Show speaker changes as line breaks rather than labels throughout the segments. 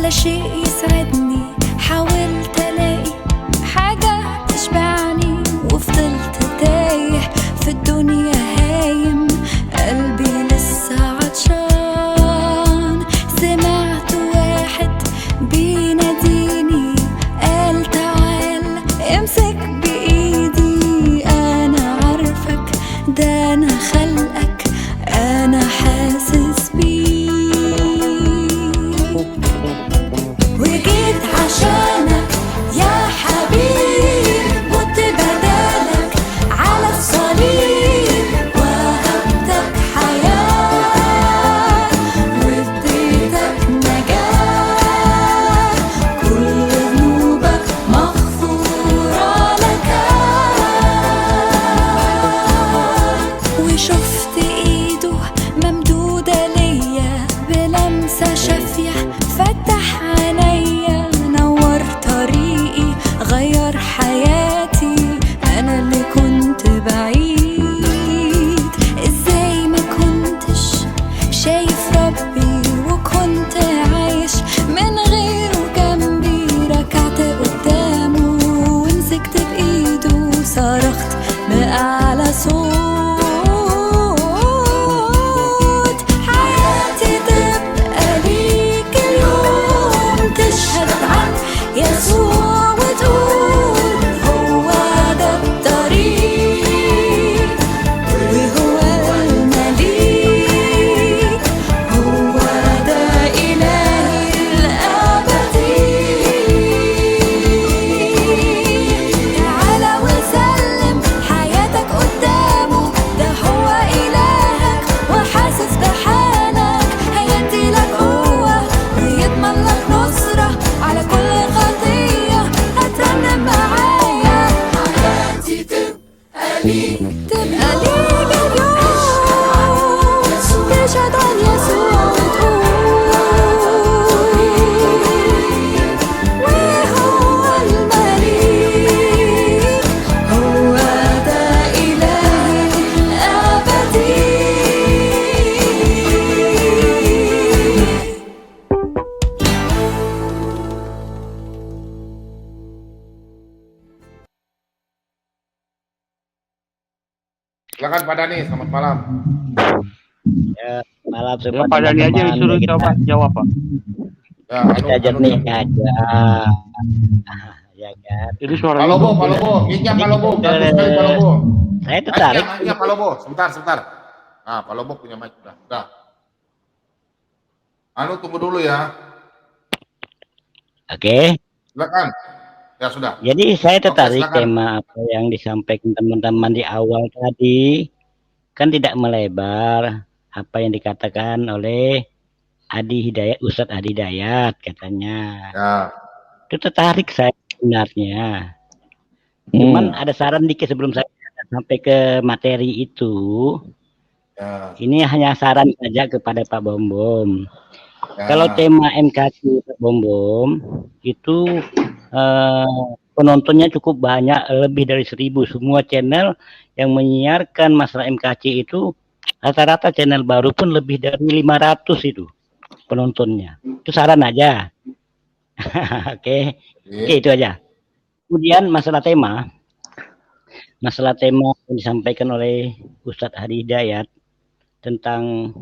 على شيء يسعدني، حاولت الاقي حاجة تشبعني وفضلت تايه في الدنيا هايم، قلبي لسه عطشان. سمعت واحد بيناديني قال تعال امسك بإيدي، أنا عارفك ده أنا خلقك، أنا حاسس بيك وجيت عشانك يا حبيب، مت بدالك على الصليب وهبتك حياة واديتك نجاة، كل ذنوبك مغفورة لك. وشفت ايده ممدودة ليا بلمسة شافية، فتح عينيا نور طريقي غير حياتي، انا اللي كنت بعيد. ازاي ما كنتش شايف ربي وكنت عايش من غيره جنبي، ركعت قدامه ومسكت بايده صرخت بأعلى صوت، حياتي تبقى ليك اليوم، تشهد عن يسوع وتقول هو ده الطريق وهو المليك، هو ده إلهي الأبدي. تعالى وسلم حياتك قدامه، ده هو إلهك وحاسس بحالك، هيدي لك قوة ويضمن لك نصرة على كل خطية. هترنم معايا حياتي تبقى ليك، تبقى ليك اليوم، تشهد عن يسوع وتقول وهو المليك، هو ده إلهي الأبدي.
Silakan Pak Dani, selamat malam.
Ya, malam
Ya
semua
Pak Dani aja
teman-teman.
disuruh
Kita
coba jawab Pak.
Ya,
kita jernih aja. Ya kan.
Itu suara
Pak Lobo, Pak
ibu.
Lobo, mic-nya Pak
Jadi
Lobo,
kita-
bagus sekali Pak Lobo.
Saya tertarik.
Mic-nya Pak Lobo, sebentar. Nah, Pak Lobo punya mic udah. Tunggu dulu ya.
Oke.
Silakan. Ya sudah.
Jadi saya tertarik
silakan.
tema apa yang disampaikan teman-teman di awal tadi, kan tidak melebar apa yang dikatakan oleh Adi Hidayat, Ustadz Adi Hidayat katanya.
Ya.
Itu tertarik saya sebenarnya. Cuman ada saran dikit sebelum saya sampai ke materi itu.
Ya.
Ini hanya saran saja kepada Pak Bombom.
Ya.
Kalau tema MKQ Pak Bombom itu penontonnya cukup banyak, lebih dari 1000. Semua channel yang menyiarkan masalah MKC itu rata-rata channel baru pun lebih dari 500 itu penontonnya. Itu saran aja. Oke, itu aja. Kemudian masalah tema yang disampaikan oleh Ustadz Adi Hidayat tentang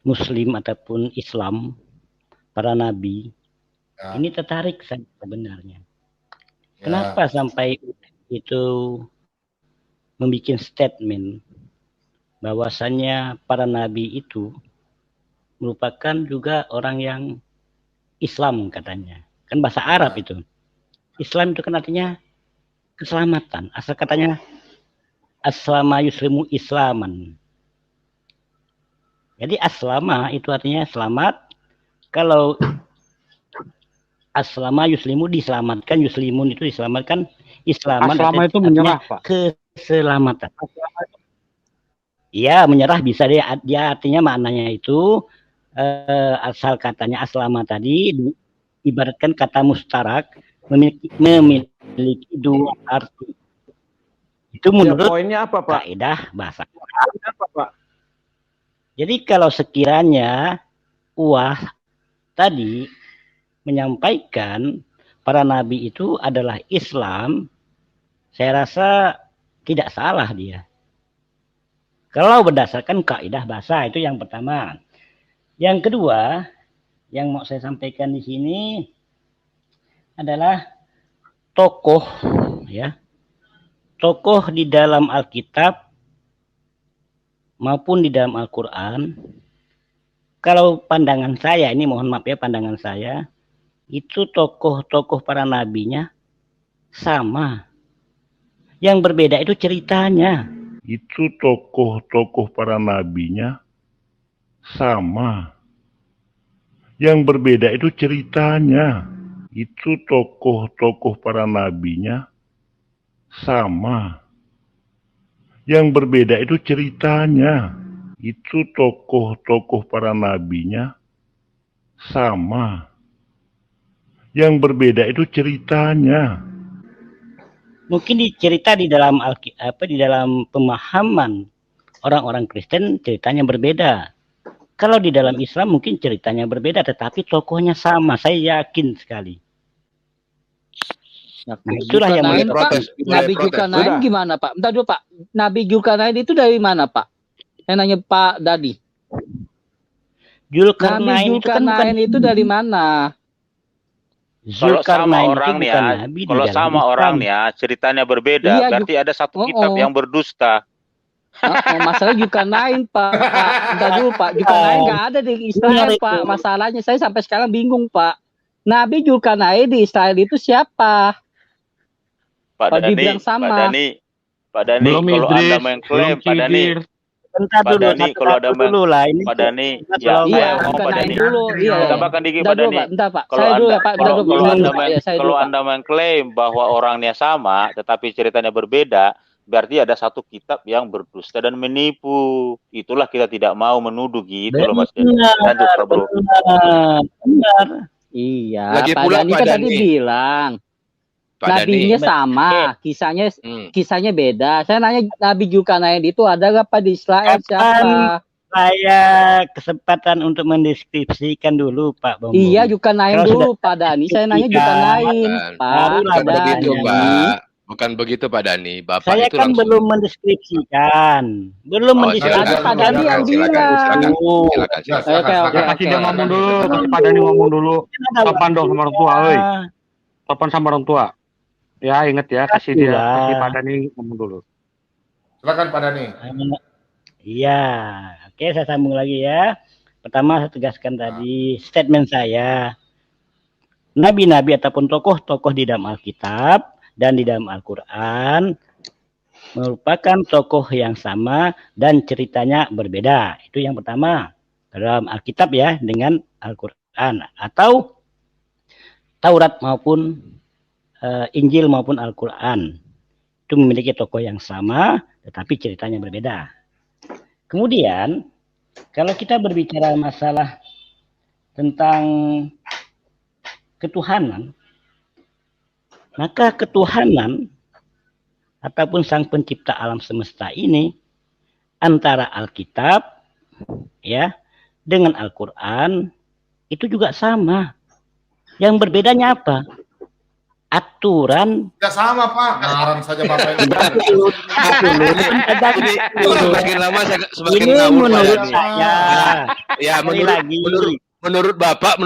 Muslim ataupun Islam, para nabi.
Ya.
Ini tertarik saya sebenarnya.
Ya.
Kenapa sampai itu membuat statement bahwasannya para nabi itu merupakan juga orang yang Islam katanya. Kan bahasa Arab itu. Islam itu kan artinya keselamatan. Asal katanya aslama yuslimu islaman. Jadi aslama itu artinya selamat. Kalau aslama yuslimu diselamatkan, yuslimun itu diselamatkan, islaman
Aslama itu menyerah, Pak.
Keselamatan. Iya, menyerah bisa dia artinya maknanya itu asal katanya aslama tadi ibaratkan kata mustarak memiliki dua arti. Itu menurut
poinnya apa, Pak?
kaidah bahasa.
Apa, Pak?
Jadi kalau sekiranya tadi menyampaikan para nabi itu adalah Islam, saya rasa tidak salah dia. Kalau berdasarkan kaidah bahasa, itu yang pertama. Yang kedua, yang mau saya sampaikan di sini adalah tokoh, ya. Tokoh di dalam Alkitab maupun di dalam Al-Quran, kalau pandangan saya, ini mohon maaf ya pandangan saya, itu tokoh-tokoh para nabinya sama. Yang berbeda itu ceritanya.
Itu tokoh-tokoh para nabinya sama. Yang berbeda itu ceritanya. Itu tokoh-tokoh para nabinya sama. Yang berbeda itu ceritanya. Itu tokoh-tokoh para nabinya sama. Yang berbeda itu ceritanya.
Mungkin cerita di dalam di dalam pemahaman orang-orang Kristen ceritanya berbeda. Kalau di dalam Islam mungkin ceritanya berbeda, tetapi tokohnya sama. Saya yakin sekali.
Nah,
itulah yang
Zulkarnain,
mulai
Pak.
protes,
Nabi
protes.
Zulkarnain
Sudah.
gimana, Pak? Bentar dulu, Pak. Nabi Zulkarnain itu dari mana, Pak? Saya nanya Pak Dadi. Nabi
Zulkarnain itu kan bukan
Zulkarnain itu dari mana?
Kalau sama
Zulkarnain itu
orang nih
bukan
ya,
nabi di
kalau
dalam
sama
Islam.
orang nih ya, ceritanya berbeda.
Iya,
Berarti ada satu
Oh,
kitab
oh.
yang berdusta.
Masalah Zulkarnain, Pak. Bentar dulu, Pak. Zulkarnain nggak ada di Israel,
Benar itu.
Pak. Masalahnya saya sampai sekarang bingung, Pak. Nabi Zulkarnain di Israel itu siapa?
Pak
Pak
Dani,
dibilang sama.
Pak Dani,
Belum
kalau
Idris,
Anda mengklaim,
belum
Pak Dani,
Khidir.
Bentar
Pak
dulu,
Dani, kalau ada
satu-satu dulu lah. Ini
Pak Dani,
kita
ya,
belum-
Iya,
saya mau Pak
Zulkarnain
Dani.
dulu. Iya.
Tambahkan dikit
Bentar
Pak
dulu,
Dani.
Pak. Bentar, Pak.
Kalau
Saya dulu
Anda,
ya, Pak. Bentar
kalau,
dulu.
kalau
Bentar
Anda,
dulu, Pak. Ya, saya
kalau
dulu, Pak.
Anda mengklaim bahwa orangnya sama, tetapi ceritanya berbeda, berarti ada satu kitab yang berdusta dan menipu. Itulah kita tidak mau menuduh gitu loh, Mas Dani. Lanjut, Pak Bro.
benar.
Iya,
Lagi
Pak
pula,
Dani
Pak
kan tadi
Dani.
bilang
Pak Dani.
nabinya sama, kisahnya beda. Saya nanya Nabi Zulkarnain itu ada nggak Pak di Israel
Kapan?
siapa?
Saya kesempatan untuk mendeskripsikan dulu Pak Bambang.
Iya, Zulkarnain
Kalau
dulu Pak Dani. Saya nanya Zulkarnain,
Bukan.
Pak
Barulah
Bukan begitu,
Dani.
Pak. Bukan begitu, Pak Dani. Bapak
Saya
itu
kan
langsung.
belum mendeskripsikan. Belum
Oh,
mendeskripsikan.
Tadi Pak Dani yang bilang.
Silakan.
Oh.
Silakan.
Ya,
Oke, oke,
silakan.
Kasih dia ngomong dulu, kasih Pak Dani ngomong dulu. Sopan dong sama orang tua, oi. Sopan sama orang tua. Ya, ingat ya, kasih dia,
Kasih lah.
kasih Pak Dani ngomong dulu.
Silakan Pak Dani.
Iya, oke saya sambung lagi ya. Pertama saya tegaskan tadi statement saya. Nabi-nabi ataupun tokoh-tokoh di dalam Alkitab dan di dalam Al-Quran merupakan tokoh yang sama dan ceritanya berbeda. Itu yang pertama. Dalam Alkitab ya dengan Al-Quran atau Taurat maupun Injil maupun Al-Quran. Itu memiliki tokoh yang sama tetapi ceritanya berbeda. Kemudian, kalau kita berbicara masalah tentang ketuhanan, maka ketuhanan ataupun sang pencipta alam semesta ini antara Alkitab ya dengan Al-Quran itu juga sama. Yang berbedanya apa? Aturan.
Tidak sama Pak. Ngarang saja Bapak ini.
Ini semakin lama semakin
Ini
ngawur, Pak
menurut
Dani.
saya.
Ya,
Sekali lagi.
menurut Bapak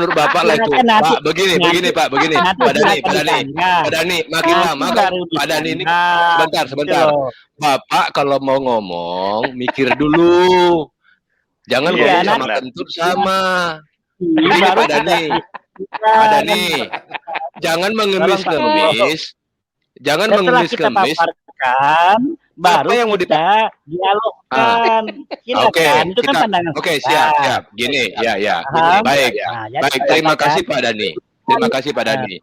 lah itu.
Silakan nanti.
Pak, begini Pak, begini.
Nanti
Pak Dani,
silakan ditanya.
Pak Dani, makin
Nanti
lama kan
baru
Pak Dani ini
ditanya.
sebentar.
Gitu loh.
Bapak kalau mau ngomong mikir dulu. Jangan
Iya,
ngomong sama
benar.
kentut sama.
Ini
Begini
baru
Pak Dani. Pak Dani, jangan mengemis-ngemis. Jangan
setelah kita
mengemis-ngemis.
paparkan, baru
yang mau
kita dialogkan. Silakan.
Oke,
Itu kan
kita-
pandangan
Oke,
saya.
siap. Gini, ya.
Paham?
Baik.
Nah, jadi
Baik,
saya
terima
katakan,
kasih Pak Dani. Terima kasih Pak Dani.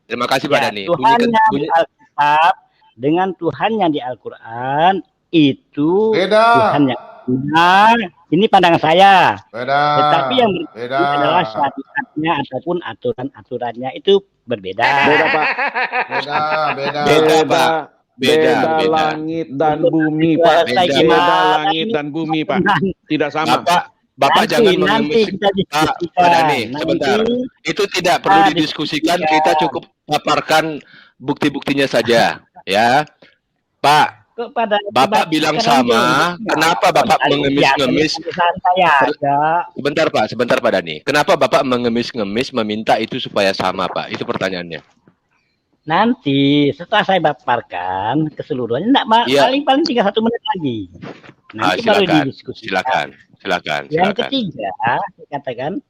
Terima kasih Pak
ya,
Dani.
Tuhan yang di Alkitab dengan Tuhan yang di Al-Quran itu
Beda.
Tuhan yang benar. Ini pandangan saya.
Beda.
Tetapi yang
Beda.
berbeda adalah syariatnya ataupun aturan-aturannya itu berbeda.
Beda Pak.
Beda. Beda.
Beda Pak. Beda.
langit dan bumi, Pak.
Saya
Beda,
gimana
Beda langit
ini
dan bumi, Pak. Tidak sama.
Bapak,
Bapak jangan
nanti
mengemis.
kita
Pak
diskusikan.
Dani, sebentar. Itu tidak perlu
kita
didiskusikan,
diskusikan.
kita cukup paparkan bukti-buktinya saja, ya. Pak,
Kok pada
Bapak bilang sama, kenapa Bapak mengemis-ngemis?
santai aja.
Sebentar Pak Dani. Kenapa Bapak mengemis-ngemis meminta itu supaya sama, Pak? Itu pertanyaannya.
Nanti setelah saya paparkan keseluruhannya,
Iya.
paling 31 menit lagi. Nanti baru didiskusikan.
Silakan.
Yang ketiga, saya katakan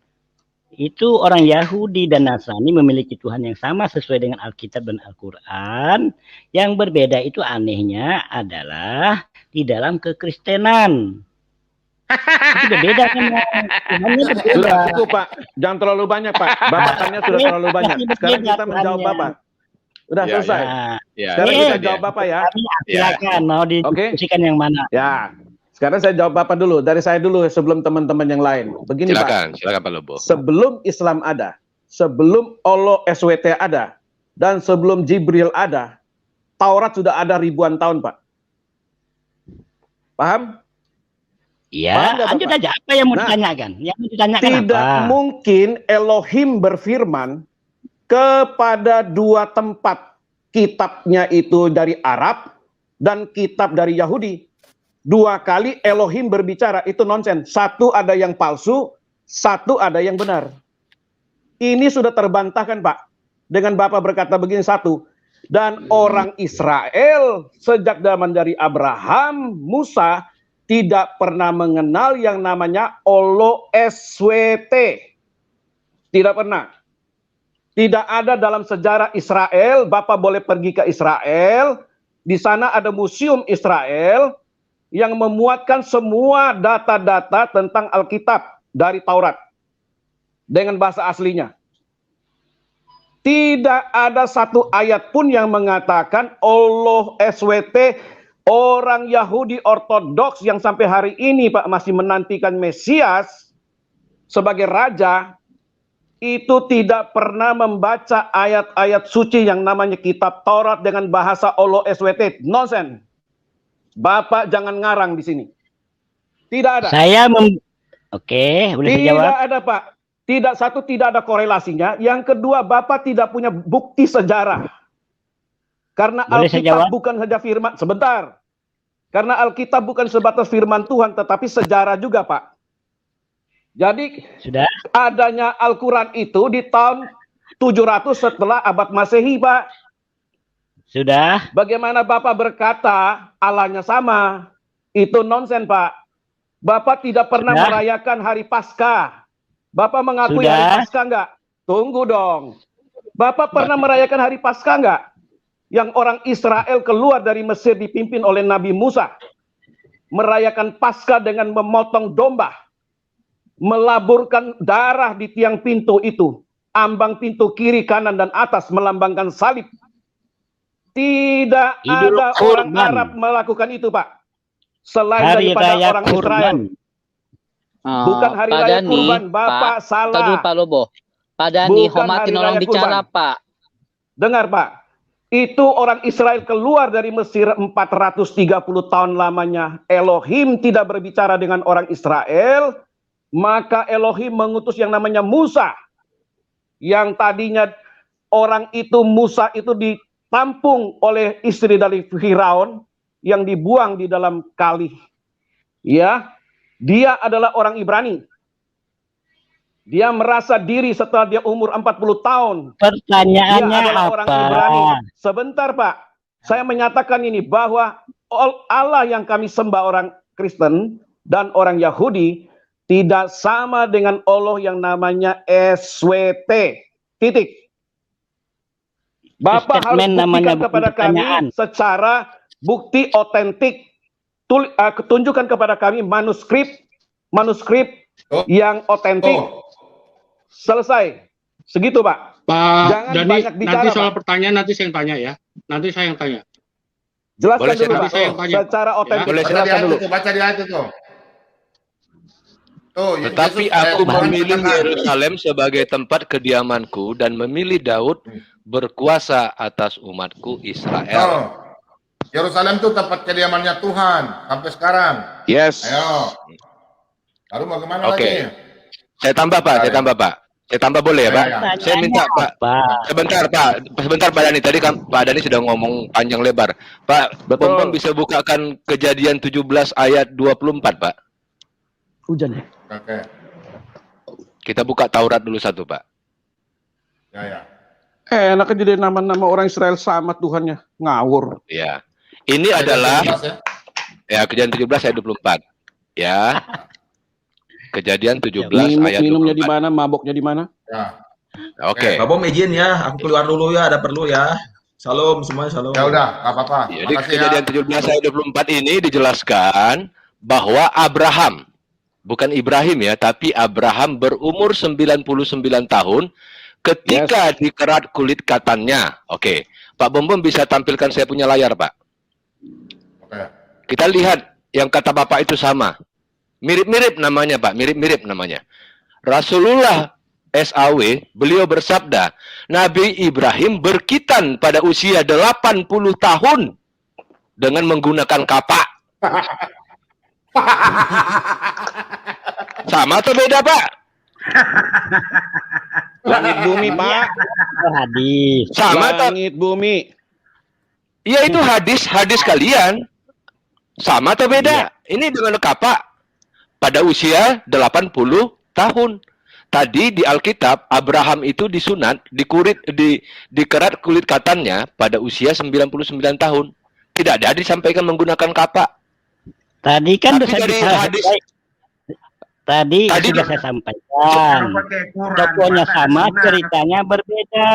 itu orang Yahudi dan Nasrani memiliki Tuhan yang sama sesuai dengan Alkitab dan Al-Quran. Yang berbeda itu anehnya adalah di dalam kekristenan. Itu berbeda kan? Tuhannya berbeda.
Sudah cukup Pak, jangan terlalu banyak Pak. Bapak tanya sudah terlalu banyak. Sekarang kita menjawab Bapak. Udah selesai.
Ya,
Sekarang
ya,
kita
ya.
jawab Bapak ya.
Silakan, mau didiskusikan yang mana?
Ya. Sekarang saya jawab Bapak dulu. Dari saya dulu sebelum teman-teman yang lain. Begini Pak.
Silakan Pak Lobo.
Sebelum Islam ada, sebelum Allah SWT ada, dan sebelum Jibril ada, Taurat sudah ada ribuan tahun Pak. Paham?
Iya, lanjut aja. Apa yang mau ditanyakan? Yang mau ditanyakan
Tidak
apa?
mungkin Elohim berfirman kepada dua tempat, kitabnya itu dari Arab dan kitab dari Yahudi. Dua kali Elohim berbicara, itu nonsen. Satu ada yang palsu, satu ada yang benar. Ini sudah terbantahkan Pak. Dengan Bapak berkata begini satu. Dan orang Israel sejak zaman dari Abraham, Musa, tidak pernah mengenal yang namanya Olo SWT. Tidak pernah. Tidak ada dalam sejarah Israel. Bapak boleh pergi ke Israel. Di sana ada museum Israel yang memuatkan semua data-data tentang Alkitab dari Taurat dengan bahasa aslinya. Tidak ada satu ayat pun yang mengatakan Allah SWT, orang Yahudi Ortodoks yang sampai hari ini Pak masih menantikan Mesias sebagai raja, itu tidak pernah membaca ayat-ayat suci yang namanya kitab Taurat dengan bahasa Allah SWT. Nonsen. Bapak jangan ngarang di sini. Tidak ada.
Oke, boleh saya jawab?
Tidak ada Pak. Tidak ada korelasinya. Yang kedua, Bapak tidak punya bukti sejarah. Karena Alkitab bukan saja firman. Sebentar. Karena Alkitab bukan sebatas firman Tuhan, tetapi sejarah juga Pak. Jadi adanya Al-Quran itu di tahun 700 setelah abad Masehi Pak.
Sudah.
Bagaimana Bapak berkata Allahnya sama? Itu nonsen Pak. Bapak tidak pernah merayakan hari Paskah. Bapak mengakui hari Paskah enggak? Tunggu dong. Bapak pernah merayakan hari Paskah enggak? Yang orang Israel keluar dari Mesir dipimpin oleh Nabi Musa. Merayakan Paskah dengan memotong domba. Melaburkan darah di tiang pintu itu. Ambang pintu kiri, kanan, dan atas melambangkan salib. Tidak ada orang Arab melakukan itu Pak. Selain daripada orang Israel. Bukan hari raya kurban. Bapak salah.
Tadi Pak Lobo. Pak Dani, hormatin orang bicara Pak.
Dengar Pak. Itu orang Israel keluar dari Mesir 430 tahun lamanya. Elohim tidak berbicara dengan orang Israel. Maka Elohim mengutus yang namanya Musa. Yang tadinya orang itu, Musa itu ditampung oleh istri dari Firaun yang dibuang di dalam kali. Ya, dia adalah orang Ibrani. Dia merasa diri setelah dia umur 40 tahun.
Pertanyaannya
dia adalah
apa?
Orang Ibrani. Sebentar Pak, saya menyatakan ini bahwa Allah yang kami sembah orang Kristen dan orang Yahudi tidak sama dengan Allah yang namanya SWT. Titik. Bapak harus buktikan kepada kami secara bukti otentik. Tunjukkan kepada kami manuskrip yang otentik. Selesai. Segitu Pak.
Jangan
Dani,
banyak bicara,
nanti
soal pertanyaan nanti saya yang tanya ya. Nanti saya yang tanya.
Jelaskan
boleh
dulu Pak. Secara otentik.
Boleh
Jelaskan dulu.
Baca di ayat itu.
Tetapi aku memilih Yerusalem sebagai tempat kediamanku dan memilih Daud berkuasa atas umatku Israel.
Yerusalem itu tempat kediamannya Tuhan sampai sekarang.
Yes.
Ayo. Lalu bagaimana
Oke.
lagi?
Saya tambah Pak, saya tambah Pak. Saya tambah boleh ya Pak?
Ya.
Saya minta Pak. Sebentar Pak Dani. Tadi kan Pak Dani sudah ngomong panjang lebar. Pak,
Betul.
Bom bisa bukakan Kejadian 17 ayat 24 Pak.
Hujan ya.
Oke.
Kita buka Taurat dulu satu Pak.
Ya.
Enak jadi nama-nama orang Israel sama Tuhannya. Ngawur.
Ya. Ini adalah
17 ya.
Kejadian 17 ayat 24. Ya. Kejadian 17 ayat 24.
Minumnya di mana, maboknya di mana?
Ya.
Oke.
Pak Bom izin ya, aku keluar dulu ya, ada perlu ya. Salam semuanya, salam.
Ya udah, nggak apa-apa.
Jadi
Makasih
Kejadian 17 ayat 24 ini dijelaskan bahwa Abraham, bukan Ibrahim ya, tapi Abraham berumur 99 tahun ketika dikerat kulit katannya. Oke. Pak Bom bisa tampilkan saya punya layar, Pak.
Oke.
Kita lihat yang kata Bapak itu sama. Mirip-mirip namanya, Pak. Mirip-mirip namanya. Rasulullah SAW, beliau bersabda, Nabi Ibrahim berkitan pada usia 80 tahun dengan menggunakan kapak. Sama atau beda, Pak?
Langit bumi, Pak.
Hadis.
Sama atau?
Langit bumi.
Iya, itu hadis kalian. Sama atau beda? Ini dengan kapak. Pada usia 80 tahun. Tadi di Alkitab, Abraham itu disunat, dikerat kulit katannya pada usia 99 tahun. Tidak ada disampaikan menggunakan kapak.
Tadi kan
Tapi
sudah
dari
saya
hadis,
tadi
Tadi
sudah saya sampaikan. Tokohnya sama, ceritanya berbeda.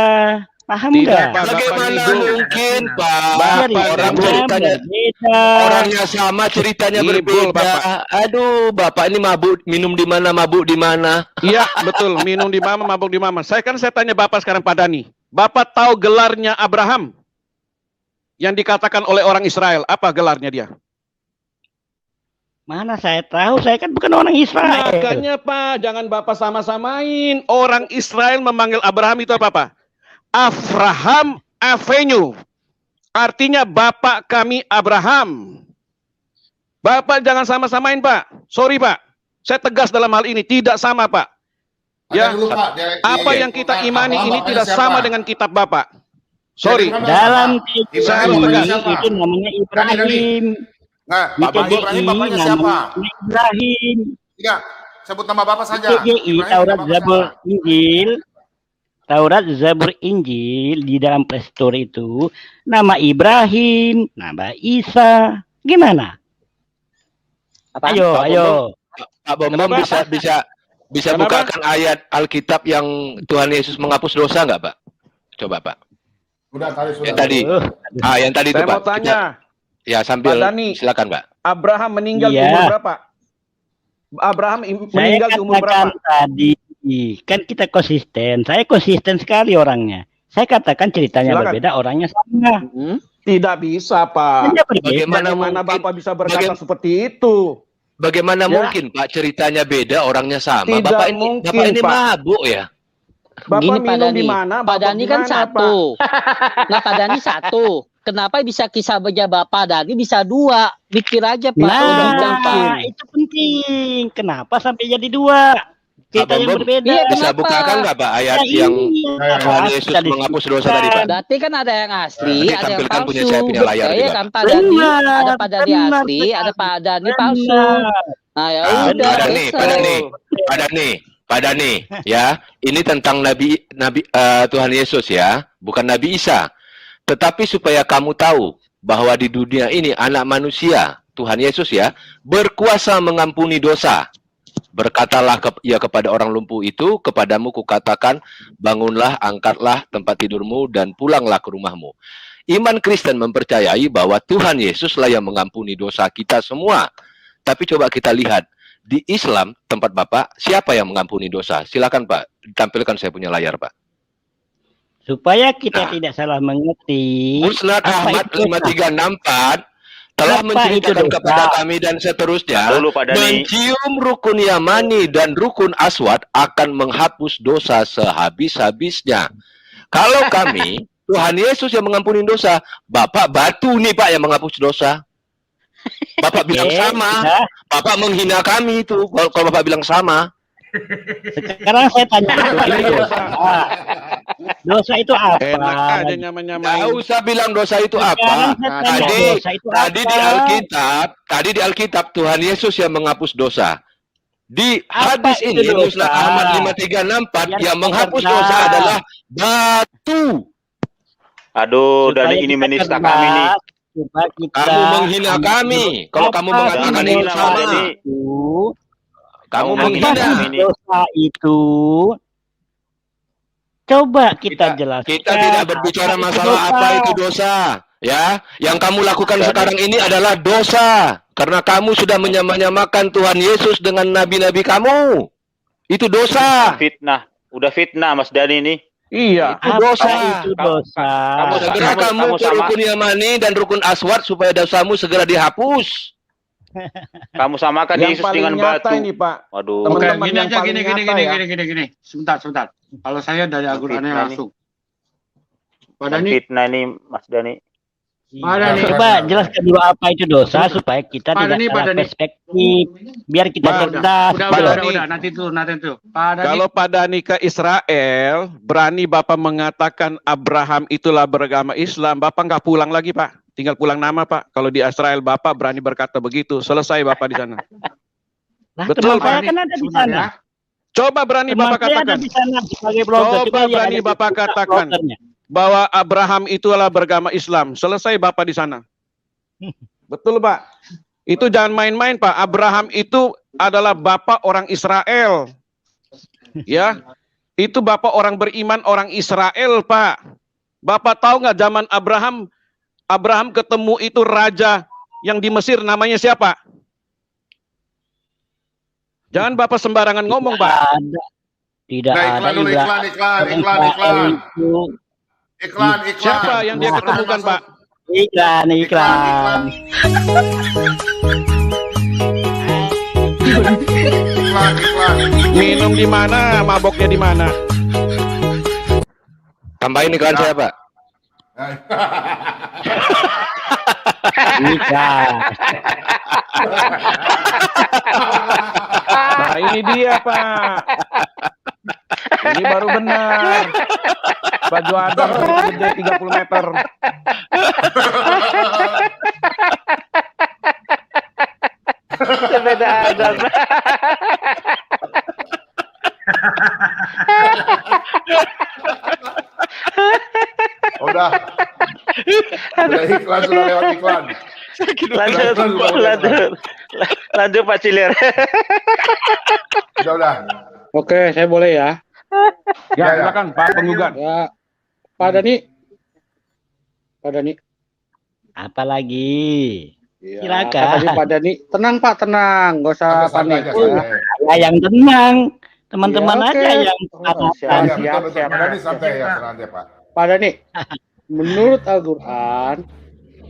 Paham
Tidak,
nggak?
Pak.
bagaimana
Bapak Ibu.
mungkin, Pak?
Bapak
Orang
Ibu.
ceritanya,
berbeda.
orangnya sama, ceritanya
Ibu,
berbeda.
Bapak.
Aduh, Bapak ini mabuk, minum di mana, mabuk di mana?
Iya, betul. Minum di mama, mabuk di mama. Saya tanya Bapak sekarang, Pak Dani. Bapak tahu gelarnya Abraham? Yang dikatakan oleh orang Israel. Apa gelarnya dia?
Mana saya tahu, saya kan bukan orang Israel.
Makanya Pak, jangan Bapak sama-samain. Orang Israel memanggil Abraham itu apa, Pak? Avraham Avenu. Artinya Bapak kami Abraham. Bapak jangan sama-samain, Pak. Sorry, Pak. Saya tegas dalam hal ini. Tidak sama, Pak. Ya,
Dulu, Pak, di-
apa
di-
yang kita
Bapak,
imani ini
bapaknya
tidak
siapa?
sama dengan kitab Bapak. Sorry.
Jadi,
Dalam
Saya harus
TPI
tegas.
itu namanya Ibrahim.
Nah,
Di
Bapak
TPI
Ibrahim, bapaknya siapa?
namanya Ibrahim.
Tidak, sebut nama Bapak saja.
TPI,
Ibrahim,
Taurat,
Bapak
Zabur,
siapa?
Injil. Taurat, Zabur, Injil di dalam Prestor itu nama Ibrahim, nama Isa. Gimana?
Apa?
Ayo,
Pak
ayo.
Pak Bom
Kenapa?
bisa
Kenapa?
bukakan ayat Alkitab yang Tuhan Yesus menghapus dosa nggak, Pak? Coba, Pak.
Sudah, sudah.
Yang tadi. Yang tadi itu,
Saya
Pak.
mau tanya,
Ya, sambil
Pak Dani.
silakan, Pak.
Abraham meninggal di
Iya.
umur berapa? Abraham
Saya
meninggal di umur
katakan
berapa?
tadi, kan kita konsisten. Saya konsisten sekali orangnya. Saya katakan ceritanya
Silakan.
berbeda, orangnya sama.
Tidak bisa, Pak.
Hanya berbeda.
Bagaimana
Bagaimana
mungkin-
Bapak bisa berkata
bagaim-
seperti itu?
Bagaimana
Ya.
mungkin, Pak, ceritanya beda, orangnya sama?
Tidak
Bapak
mungkin,
ini
Pak.
mabuk ya?
Bapak
Gini, Pak
minum
Dani.
di mana?
Pak
Bapak
Dani kan
gimana,
satu. Nah, Pak Dani satu. Kenapa bisa kisah beja Bapak Dani bisa dua? Pikir aja, Pak. Logika, Pak.
Nah, itu penting. Kenapa sampai jadi dua? Cerita
Pak
yang
Bom,
berbeda.
Iya,
bisa
kenapa?
bukakan nggak, Pak, ayat
Ya,
yang
iya.
Tuhan Yesus
Kita
menghapus dosa
diskusikan.
tadi, Pak?
Berarti kan ada yang asli,
Nanti
ada yang
tampilkan
palsu.
punya saya punya layar
Iya
juga.
kan Pak Dani,
Benar,
ada Pak Dani
benar
asli,
sekali.
ada Pak Dani palsu.
Benar.
Nah, ya
Ah,
udah.
Pak Dani,
selesai.
Pak Dani, ya, ini tentang Nabi Tuhan Yesus ya, bukan Nabi Isa. Tetapi supaya kamu tahu bahwa di dunia ini anak manusia, Tuhan Yesus ya, berkuasa mengampuni dosa. Berkatalah kepada orang lumpuh itu, kepadamu kukatakan, bangunlah, angkatlah tempat tidurmu, dan pulanglah ke rumahmu. Iman Kristen mempercayai bahwa Tuhan Yesuslah yang mengampuni dosa kita semua. Tapi coba kita lihat, di Islam, tempat Bapak, siapa yang mengampuni dosa? Silakan Pak, ditampilkan saya punya layar Pak.
Supaya kita
Nah.
tidak salah mengerti.
Musnad
apa
Ahmad
itu dosa.
5364 telah
Apa
menceritakan
itu dosa?
kepada kami dan seterusnya,
Dulu, Pak Dani.
mencium rukun Yamani dan rukun Aswad akan menghapus dosa sehabis-habisnya. Kalau kami, Tuhan Yesus yang mengampuni dosa, Bapak batu nih Pak yang menghapus dosa. Bapak bilang sama.
Ya.
Bapak menghina kami itu kalau Bapak bilang sama.
Sekarang saya tanya, dosa itu apa?
Enak aja nyamain-nyamain.
Nggak usah bilang dosa itu apa.
Sekarang saya tanya,
Tadi
dosa itu
tadi
apa?
di Alkitab Tuhan Yesus yang menghapus dosa. Di
Apa
hadis
itu
ini
dosa?
Musnad Ahmad 5364
Biar
yang
kita
menghapus
cerdas.
dosa adalah batu.
Aduh,
Supaya
Dani ini
kita
menista
cerdas,
kami nih.
supaya kita
Kamu menghina kami. Kalau kamu
Apa
mengatakan
jangan
itu
hina,
sama.
Dani.
itu,
Kamu
Kamu
menghina.
menghina. Ini.
dosa itu, coba kita jelaskan.
Kita tidak berbicara
apa itu
masalah
dosa.
apa itu dosa, ya. Yang kamu lakukan
Dani.
sekarang ini adalah dosa karena kamu sudah menyamakan Tuhan Yesus dengan nabi-nabi kamu. Itu dosa.
Udah fitnah Mas Dani nih.
Iya.
Itu
Apa
dosa.
itu dosa?
Segera kamu ke
sama.
rukun Yamani dan rukun Aswad supaya dosamu segera dihapus.
Kamu samakan
Yang
Yesus
paling
dengan
nyata
batu.
ini, Pak.
Waduh.
Oke,
Teman-teman
gini
yang
aja,
paling
gini,
nyata ya.
gini. Sebentar. Kalau saya dari Al-Qurannya
Fitnah nih.
langsung. Pak Dani,
Fitnah nih Mas Dani.
Pak Dani.
Coba jelaskan dulu apa itu dosa supaya kita
Pak
tidak
Dani, Pak
salah
Dani.
perspektif, biar kita
Bang,
cerdas.
Udah, nanti tuh. Pak Dani,
Kalau Pak Dani ke Israel, berani Bapak mengatakan Abraham itulah beragama Islam, Bapak nggak pulang lagi, Pak. Tinggal pulang nama, Pak. Kalau di Israel, Bapak berani berkata begitu. Selesai Bapak di sana.
Lah,
Betul,
teman saya
Pak
kan
Dani,
ada di
sebentar
sana.
ya.
Coba berani
Teman
Bapak
saya ada
katakan
di sana sebagai blogger.
Coba
lihat
berani
ada di
Bapak
buka
katakan.
bloggernya.
bahwa Abraham itulah beragama Islam. Selesai Bapak di sana. Betul, Pak. Itu jangan main-main, Pak. Abraham itu adalah bapak orang Israel. Ya. Itu bapak orang beriman orang Israel, Pak. Bapak tahu nggak zaman Abraham ketemu itu raja yang di Mesir namanya siapa? Jangan Bapak sembarangan ngomong, Pak.
Tidak
Nah,
ada
iklan dulu,
juga.
iklan.
Itu
Iklan.
Siapa yang dia ketemukan, Pak?
iklan.
Iklan.
Minum di mana, maboknya di mana?
Tambahin iklan saya, Pak.
Iklan.
Nah, ini dia, Pak. Ini baru benar. Baju Adam gede 30 meter.
Sepeda Adam.
Udah iklan, sudah lewat iklan.
Lanjut Pak Cilir.
Udah.
Oke, saya boleh ya.
Ya,
Ya.
silakan Pak penggugat.
Ya, Pak Dani.
Apalagi?
Ya,
Silakan.
katanya Pak Dani. Tenang Pak, tenang. Nggak usah
Santai
panik.
aja,
Ya.
santai.
Ya, yang tenang. Teman-teman
Ya, oke.
aja yang
Oh,
ketakutan.
siap.
Ya, betul. Pak Dani santai ya, santai, Pak.
Pak Dani, menurut Al-Quran,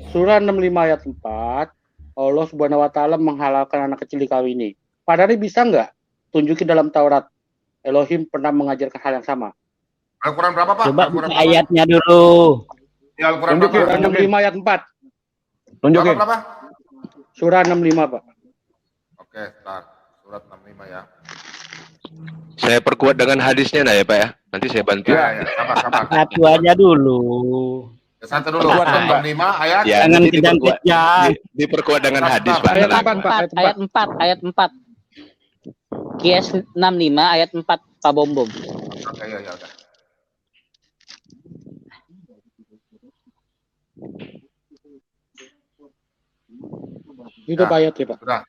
surah 65 ayat 4, Allah Subhanahu wa Ta'ala menghalalkan anak kecil dikawini. Pak Dani bisa nggak tunjukin dalam Taurat Elohim pernah mengajarkan hal yang sama?
Al-Quran berapa, Pak?
Coba
Al-Quran
buka
berapa?
ayatnya dulu.
Ya, Al-Quran
Tunjukin,
berapa?
Surah 65 ayat 4.
Tunjukin.
Berapa?
Surah 65, Pak.
Oke, start. Surat 65 ya.
Saya perkuat dengan hadisnya nah ya, Pak ya. Nanti saya bantu.
Ya, sabar.
Satu aja dulu.
Satu dulu.
Perkuat,
Surat
Pak.
65 ayat.
Ya,
Jangan
nanti
kejang-kejang.
diperkuat dengan hadis, Pak.
Ayat
Tenang.
4, Pak.
Ayat 4. Kies 65 ayat 4 Pak Bom.
Oke, ya udah.
Itu
Ya.
ayat ya, Pak.
Sudah.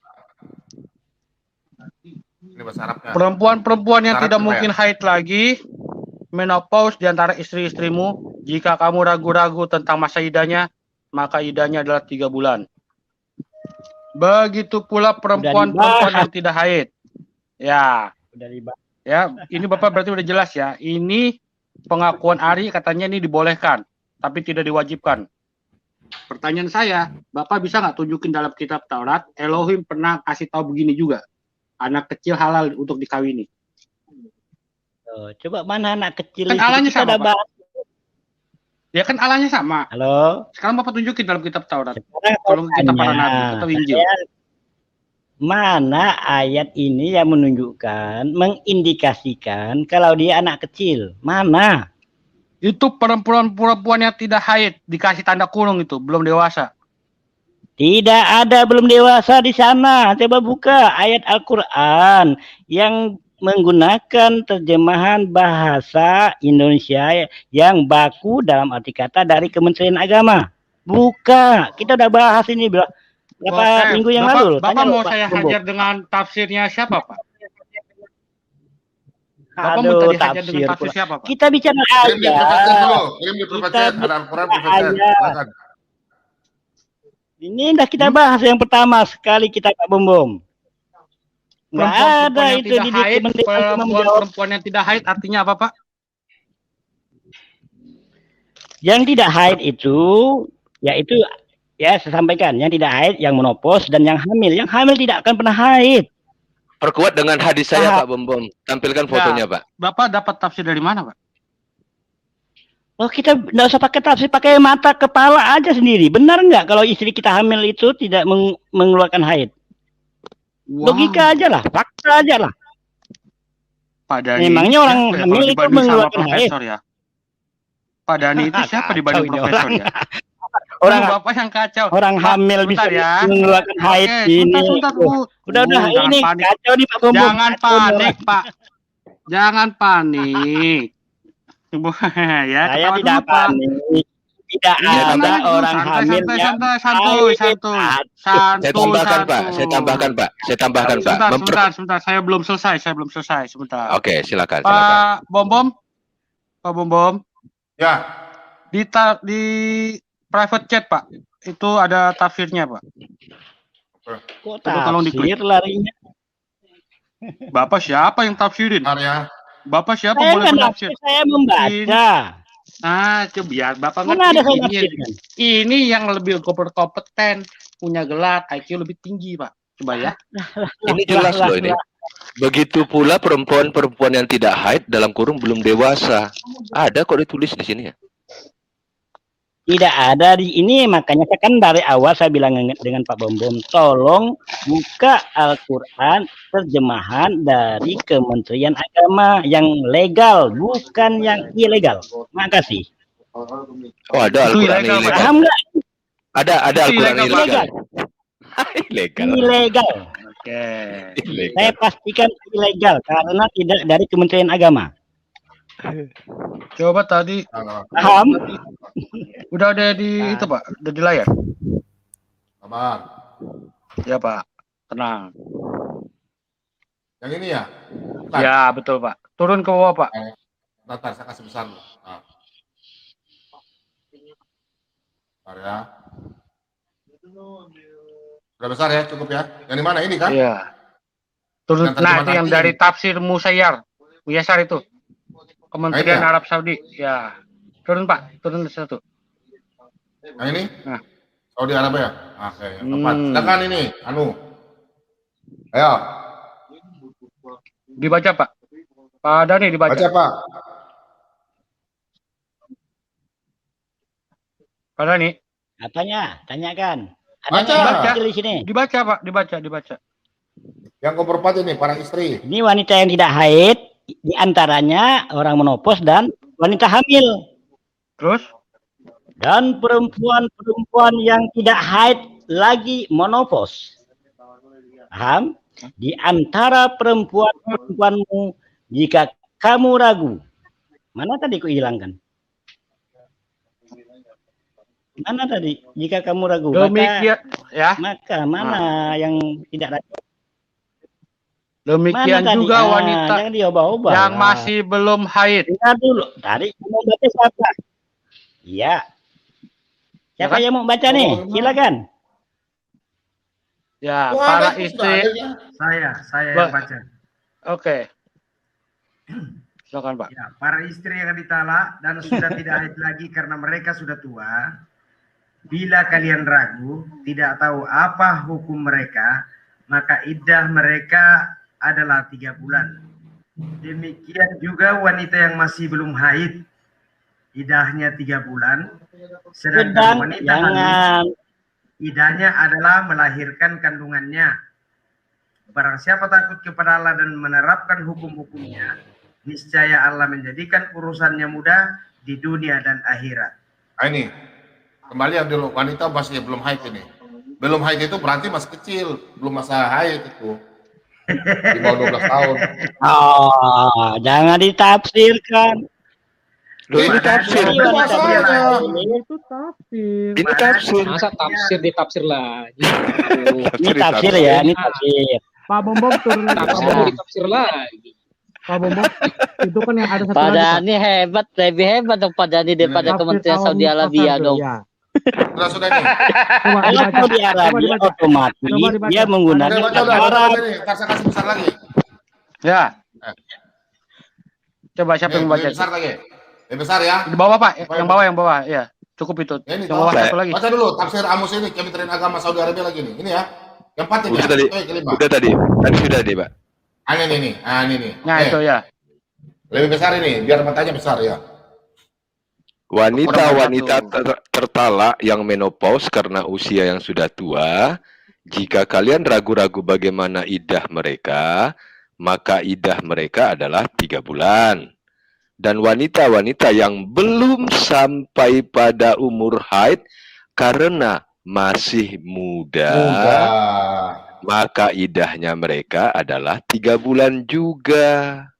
Ini bahasa Arabnya.
Perempuan-perempuan yang
Syarat
tidak
supaya-
mungkin haid lagi, menopause di antara istri-istrimu, jika kamu ragu-ragu tentang masa idahnya, maka idahnya adalah 3 bulan. Begitu pula perempuan-perempuan yang tidak haid. Ya,
Udah dibahas.
ya, ini Bapak berarti udah jelas ya. Ini pengakuan Ari katanya ini dibolehkan, tapi tidak diwajibkan. Pertanyaan saya, Bapak bisa nggak tunjukin dalam kitab Taurat, Elohim pernah kasih tahu begini juga, anak kecil halal untuk dikawini.
Coba mana anak kecil
Kan
itu?
alanya
Kita
sama,
udah
Pak.
bahas.
Ya kan Allahnya sama.
Halo.
Sekarang Bapak tunjukin dalam kitab Taurat.
Sekarang
Kalau kitab para
tanya,
nabi atau Injil.
mana ayat ini yang menunjukkan, mengindikasikan kalau dia anak kecil? Mana?
Itu perempuan yang tidak haid, dikasih tanda kurung itu, belum dewasa.
Tidak ada belum dewasa di sana. Coba buka ayat Al-Quran yang menggunakan terjemahan bahasa Indonesia yang baku dalam arti kata dari Kementerian Agama. Buka. Kita udah bahas ini berapa minggu yang lalu.
Bapak mau saya hajar dengan tafsirnya siapa, Pak? Bapak minta dihajar dengan tafsir siapa, Pak?
Kita bicara
Kirim di Profesor dulu.
ayat.
Kirim di Profesor. Ada Al-Quran Profesor.
Ayat.
Silakan.
Ini udah kita bahas yang pertama sekali kita Pak Bom. Nggak ada itu di
perempuan yang tidak haid artinya apa, Pak?
Yang tidak haid itu, yaitu ya saya sampaikan, yang tidak haid, yang menopause dan yang hamil. Yang hamil tidak akan pernah haid.
Perkuat dengan hadis saya Pak Bom. Tampilkan fotonya Pak.
Bapak dapat tafsir dari mana, Pak?
Oh, kita nggak usah pakai tafsir, pakai mata kepala aja sendiri. Benar nggak kalau istri kita hamil itu tidak mengeluarkan haid?
Wow.
Logika aja lah, fakta aja lah.
Pak Dhani,
memangnya orang hamil itu mengeluarkan haid?
Ya? Pak Dhani itu siapa dibanding profesor ya?
Orang
Bapak yang kacau.
Orang hamil bisa
ya.
mengeluarkan haid ini. Udah ini
panik.
Kacau nih Pak Bom.
Jangan panik, Pak. Jangan panik. Ya,
saya tidak panik. Tidak ada orang hamil yang
santuy.
Saya tambahkan Pak.
Sebentar. Saya belum selesai. Sebentar.
Oke, silakan.
Pak Bom.
Ya.
Di private chat, Pak. Itu ada tafsirnya, Pak.
Kok tafsir larinya?
Bapak siapa yang tafsirin?
Ya.
Bapak siapa
saya
boleh menafsir?
Saya membaca.
Coba biar Bapak
ngerti.
Ini yang lebih kompeten, punya gelar, IQ lebih tinggi, Pak. Coba ya.
Ini jelas loh ini. Begitu pula perempuan yang tidak haid dalam kurung belum dewasa. Ada kok ditulis di sini ya.
Tidak ada di ini, makanya saya kan dari awal saya bilang dengan Pak Bom, tolong buka Al-Quran terjemahan dari Kementerian Agama yang legal, bukan yang ilegal. Makasih.
Oh, ada Al-Quran ilegal.
Paham nggak?
Ada Al-Quran ilegal.
Ilegal.
Oke.
Saya pastikan ilegal karena tidak dari Kementerian Agama.
Coba tadi
paham?
Udah ada di itu, Pak. Udah di layar.
Sabar.
Ya, Pak. Tenang.
Yang ini ya?
Bukan. Ya, betul, Pak. Turun ke bawah, Pak.
Bentar, saya kasih besar dulu. Nah. Bentar ya. Sudah besar ya, cukup ya. Yang di mana ini kan?
Iya. Turun. Nah, itu yang dari tafsir Muyasar itu. Kementerian Arab Saudi. Ya. Turun, Pak. Turun satu.
Yang ini?
Nah.
Saudi Arabia. Oke, tepat. Silakan ini, Ayo.
Dibaca, Pak. Pak Dhani dibaca.
Baca, Pak.
Pak Dhani.
Apanya? Tanyakan.
Baca.
Di sini.
Dibaca, Pak. Dibaca.
Yang keempat ini, para istri.
Ini wanita yang tidak haid, di antaranya orang menopause dan wanita hamil.
Terus?
Dan perempuan yang tidak haid lagi menopause. Paham? Di antara perempuanmu jika kamu ragu. Mana tadi ku hilangkan? Mana tadi? Jika kamu ragu. Maka mana yang tidak ragu?
Demikian juga wanita yang masih belum haid.
Dengar dulu. Tadi mau baca siapa? Iya. Siapa yang mau baca nih? Silakan.
Ya, para istri.
Saya yang baca.
Oke. Silakan, Pak.
Ya, para istri yang ditalak dan sudah tidak haid lagi karena mereka sudah tua. Bila kalian ragu, tidak tahu apa hukum mereka, maka iddah mereka adalah 3 bulan. Demikian juga wanita yang masih belum haid. idahnya 3 bulan, sedangkan wanita hamil
Jangan.
idahnya adalah melahirkan kandungannya. Barang siapa takut kepada Allah dan menerapkan hukum-hukumnya, niscaya Allah menjadikan urusannya mudah di dunia dan akhirat.
Nah, ini kembali yang dulu, wanita masih belum haid ini. Belum haid itu berarti masih kecil, belum masa haid itu. Di bawah 12 tahun.
Oh, jangan ditafsirkan.
Loh, ini tafsir.
Ini wanita
Itu tafsir.
Ini tafsir.
Masa tafsir ditafsir lagi.
Ini tafsir ya, ini tafsir.
Pak Bom turun lagi.
Tafsir mau ditafsir lagi.
Pak Bom itu kan yang ada satu
Pak
lagi. Pak.
Dani hebat, lebih hebat dong Pak Dani daripada
Tafsir
Kementerian
Awam
Saudi Arabia
Mukhtasar tuh,
dong.
ya.
Sudah nih.
Coba
Kalau
dibaca.
Saudi Arabia
dibaca.
otomatis
Coba dibaca.
dia menggunakan
Udah baca,
bahasa Arab.
ini. Ntar saya kasih besar lagi.
Ya. Coba siapa yang membaca?
Lebih besar lagi. Lebih besar ya.
Di bawah Pak, yang bawah. Ya, cukup itu.
Ini
Yang bawah
tahu.
satu lagi.
Baca dulu tafsir Amos ini, Kementerian Agama Saudi Arabia lagi nih. Ini ya. Yang 4 ini.
Udah
ya.
tadi.
Kelima.
Udah tadi. Tadi sudah nih, Pak.
Ini nih. Ah, ini nih.
Nah, itu ya.
Lebih besar ini, biar matanya besar ya.
Wanita-wanita tertalak yang menopause karena usia yang sudah tua, jika kalian ragu-ragu bagaimana idah mereka, maka idah mereka adalah 3 bulan. Dan wanita-wanita yang belum sampai pada umur haid karena masih muda, maka idahnya mereka adalah 3 bulan juga.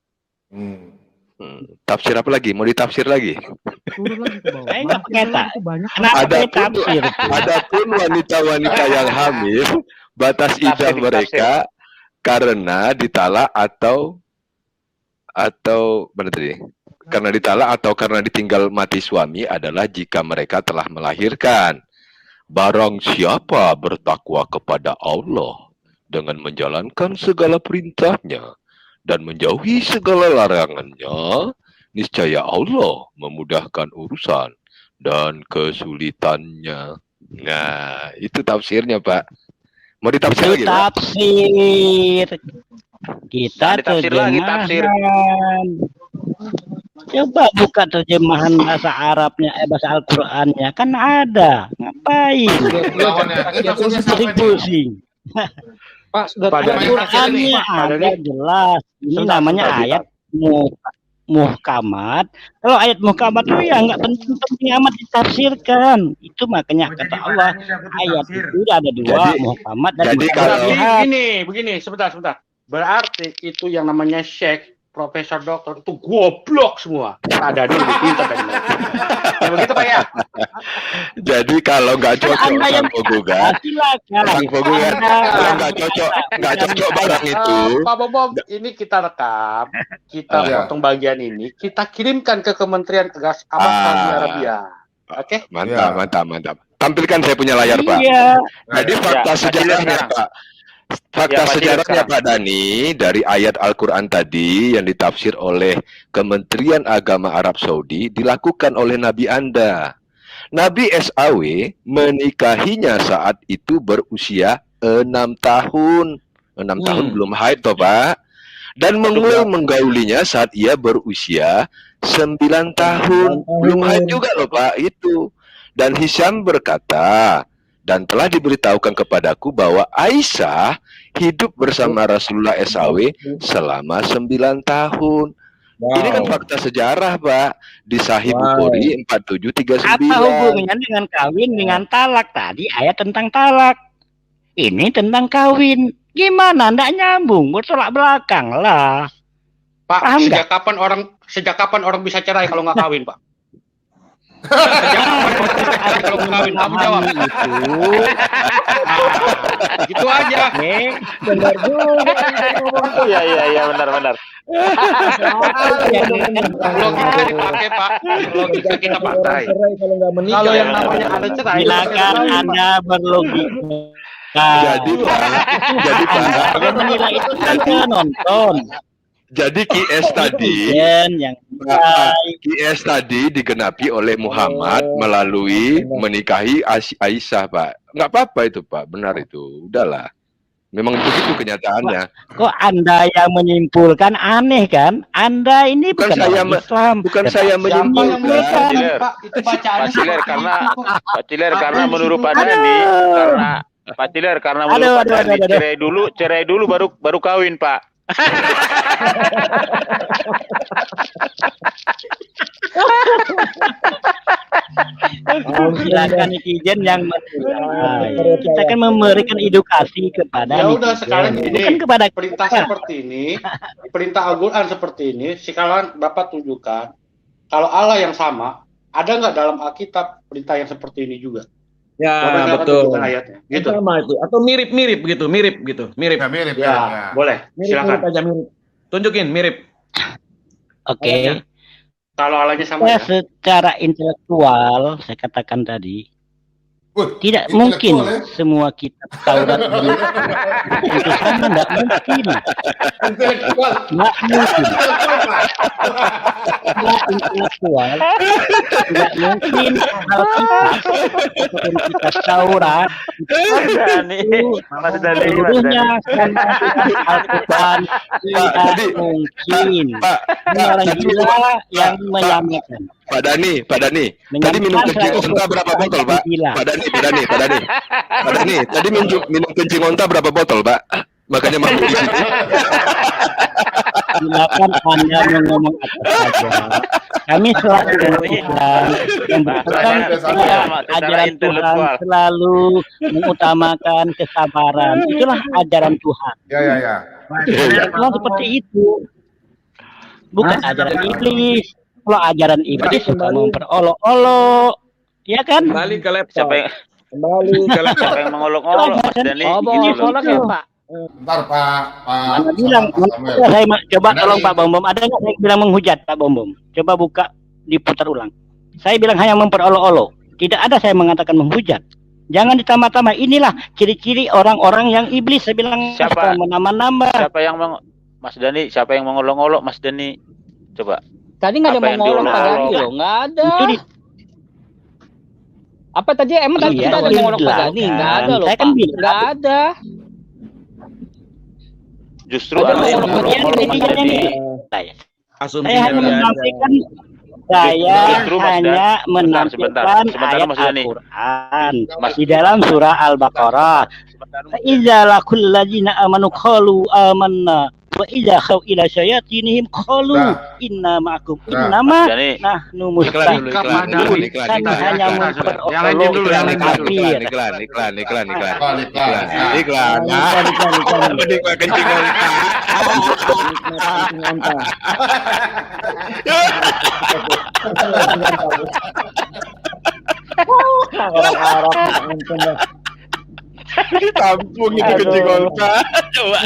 Tafsir apa lagi? Mau ditafsir lagi?
Turun lagi ke bawah.
Saya nggak pakai tak.
Itu banyak.
Kenapa pakai tafsir?
Adapun wanita-wanita yang hamil, batas idah mereka karena ditalak atau mana tadi? Karena ditalak atau karena ditinggal mati suami adalah jika mereka telah melahirkan. Barang siapa bertakwa kepada Allah dengan menjalankan segala perintahnya dan menjauhi segala larangannya, niscaya Allah memudahkan urusan dan kesulitannya. Nah, itu tafsirnya, Pak. Mau ditafsir lagi,
Itu
Pak?
tafsir. Kita
Ditafsir lagi, tafsir.
terjemahan. Coba buka terjemahan bahasa Arabnya, bahasa Al-Qur'annya. Kan ada. Ngapain? Pusing-pusing.
Pak, sudah
Pada
Al-Qur'annya ada jelas. Ini namanya ayat muhkamat. Kalau ayat muhkamat itu ya nggak penting-penting amat ditafsirkan. Itu makanya kata Allah, ayat itu ada 2, muhkamat dan mutasyabihat.
Begini, sebentar. Berarti itu yang namanya syekh, profesor, doktor itu goblok semua. Ada di pintar dari mereka. Ya begitu Pak ya.
Jadi kalau nggak cocok
Anda yang
Sang Penggugat,
silakan.
Sang Penggugat, kalau nggak cocok barang itu,
Pak Bom, ini kita rekam, kita potong bagian ini, kita kirimkan ke Kementerian Agama Saudi Arabia. Oke?
mantap. Tampilkan saya punya layar, Pak.
Iya.
Jadi fakta sejarahnya, Pak. Fakta sejarahnya Pak Dani dari ayat Al-Quran tadi yang ditafsir oleh Kementerian Agama Arab Saudi dilakukan oleh Nabi Anda. Nabi SAW menikahinya saat itu berusia 6 tahun. 6 tahun belum haid toh Pak. Dan mulai menggaulinya saat ia berusia 9 tahun. Belum haid juga loh Pak itu. Dan Hisham berkata, dan telah diberitahukan kepadaku bahwa Aisyah hidup bersama Rasulullah SAW selama 9 tahun. Ini kan fakta sejarah, Pak. Di Sahih Bukhari 4739.
Apa hubungannya dengan kawin dengan talak? Tadi ayat tentang talak. Ini tentang kawin. Gimana? Nggak nyambung. Bertolak belakang lah.
Pak,
Paham
sejak kapan orang bisa cerai kalau nggak kawin, Pak? Kalau kawin kamu jawab gitu aja.
Benar juga.
Iya benar.
Logika dipakai Pak, logika kita pakai.
Kalau yang namanya ada cerai,
Silakan Anda berlogika.
Jadi Pak,
Yang menilai itu kan penonton.
Jadi QS tadi,
yang
QS tadi digenapi oleh Muhammad melalui menikahi Aisyah, Pak. Nggak apa-apa itu, Pak. Benar itu. Udahlah. Memang begitu kenyataannya.
Kok Anda yang menyimpulkan, aneh kan? Anda ini
Bukan
bukan
saya
orang Islam.
bukan
Tetapi
saya
yang
menyimpulkan.
menyimpulkan.
Pak, itu bacaannya
Pak Ciler
seperti
karena
itu kok.
Pak Ciler karena
Apa
menurut Pak
Aduh.
Dani karena Pak Ciler karena menurut
Aduh,
Pak
aduh,
Dani
aduh, aduh.
cerai dulu baru kawin, Pak.
Silakan netizen yang menilai. Kita kan memberikan edukasi kepada
Ya udah
netizen,
sekarang gini,
bukan kepada
perintah
kita.
seperti ini, perintah Al-Quran seperti ini, sekarang Bapak tunjukkan kalau Allah yang sama, ada nggak dalam Alkitab perintah yang seperti ini juga?
Ya,
Bapak silakan
betul.
tunjukkan ayatnya. Gitu.
Sama itu. Atau mirip-mirip gitu, mirip gitu, mirip.
Ya, mirip
Ya,
ya.
boleh. Silakan.
Mirip aja mirip. Tunjukin mirip.
Oke.
Kalau Allahnya sama
Saya
ya.
secara intelektual, saya katakan tadi,
Wih,
tidak
intelektual
mungkin
ya.
semua kitab Taurat itu sama, tidak mungkin.
Intelektual.
Nggak mungkin.
Intelektual, Pak.
Nggak intelektual. Tidak mungkin Alkitab ataupun kitab Taurat
Mas Dani.
seluruhnya sama dengan Al-Quran. Tidak
tadi,
mungkin.
Pak,
Ini orang
tadi
gila yang menyamakan.
Pak Dani, tadi minum kencing onta berapa botol, Pak? Pak Dani, tadi minum kencing onta berapa botol, Pak? Makanya mabuk di sini.
Silakan Anda ngomong apa saja. Kami selalu memberitakan ajaran Tuhan selalu mengutamakan kesabaran. Itulah ajaran Tuhan.
Ya.
Tuhan seperti itu. Bukan ajaran iblis. Kalau ajaran iblis suka memperolok-olok, ya kan?
Kembali ke laptop.
Siapa yang
Kembali ke laptop.
siapa yang mengolok-olok Mas Dani?
Oh,
Gini loh.
bolak ya, Pak.
Bentar, Pak.
Mana bilang?
Samuel.
Saya coba
Benar,
tolong
ini.
Pak Bom. Ada nggak saya bilang menghujat Pak Bom? Coba buka, diputar ulang. Saya bilang hanya memperolok-olok. Tidak ada saya mengatakan menghujat. Jangan ditambah-tambah. Inilah ciri-ciri orang-orang yang iblis. Saya bilang
Siapa?
menambah-nambah.
Mas Dani, siapa yang mengolok-olok Mas Dani? Coba.
Tadi nggak ada
Apa yang
mau ngolok Pak Dani
diolok-olok?
loh, nggak ada.
Itu di
Apa tadi emang tadi
Iya,
kita ada mau ngolok Pak
bilang
Dani?
kan.
Nggak ada loh,
Saya kan
Pak.
bilang.
Nggak ada.
Justru
Ada
ada yang
ngolok-ngolok
mengolok Mas
Netizen
Dani.
ini. Saya
Asumsinya
hanya
dia aja.
menyampaikan. Saya
Justru, Mas
hanya
Dan.
menampilkan
Sebentar,
ayat
Mas Dani.
Al-Quran di dalam surah Al-Baqarah. Iza lakul ladzina amanu qalu amanna wa idza khaw ila syayatinihim qalu
Nah.
inna ma'akum
Nah.
innama
Dani.
nahnu
Iklan dulu,
mustahzi'un.
iklan.
Kan hanya
Yang lain
memperolok
dulu,
yang
yang lain dulu.
kafir.
Iklan.
Iklan.
Iklan. Menikmati kencing onta.
Kencing onta. Orang Arab nonton dah.
Tampung itu kencing onta. Coba.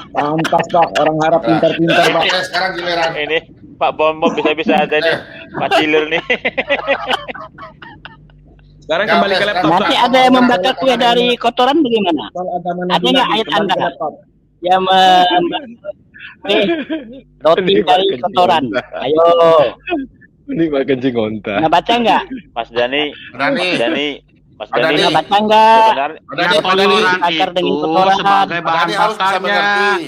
Pantas Pak, orang Arab pintar-pintar Pak.
Oke, sekarang giliran.
Ini Pak Bom bisa-bisa aja nih. Pak Ciler nih.
Sekarang kembali ke laptop.
Nanti
Pak.
ada yang membakar kue dari kotoran bagaimana?
Soal agama
Ada
Nabi
nggak
lagi,
ayat
kembali
Anda?
ke laptop.
Yang membakar kue roti dari kotoran. Ayo,
Menikmati kencing onta.
nggak baca nggak?
Mas Dani.
Dani.
Mas
Ada
Dani.
nih.
Nggak baca nggak?
Sebenarnya
Ada
Ya,
di Pak Dani.
kotoran
Bakar dengan
itu
kotoran.
sebagai
Pak
bahan
Dani harus bisa
bakarnya.
mengerti.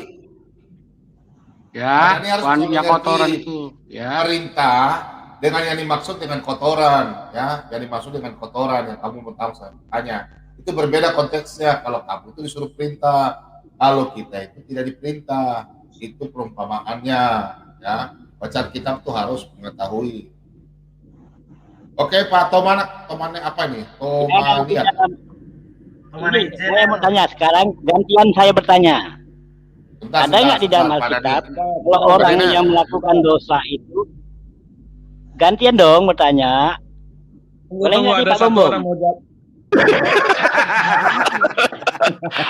Ya,
Pak Dani harus
bahan
bisa
yang
mengerti.
kotoran itu. Ya.
Perintah dengan yang dimaksud dengan kotoran, ya, yang dimaksud dengan kotoran yang kamu tanya, itu berbeda konteksnya. Kalau kamu itu disuruh perintah, kalau kita itu tidak diperintah, itu perumpamaannya, ya. Baca kitab tuh harus mengetahui. Oke, Pak Tomane apa nih? Tomanian.
Ini, saya mau tanya sekarang, gantian saya bertanya.
Bentar,
Ada nggak di dalam
Pak
Alkitab
Dani.
kalau orang
Dani.
yang melakukan dosa itu gantian dong bertanya. Boleh nggak nih,
ada
Pak
satu
Bombong?
orang mau jawab.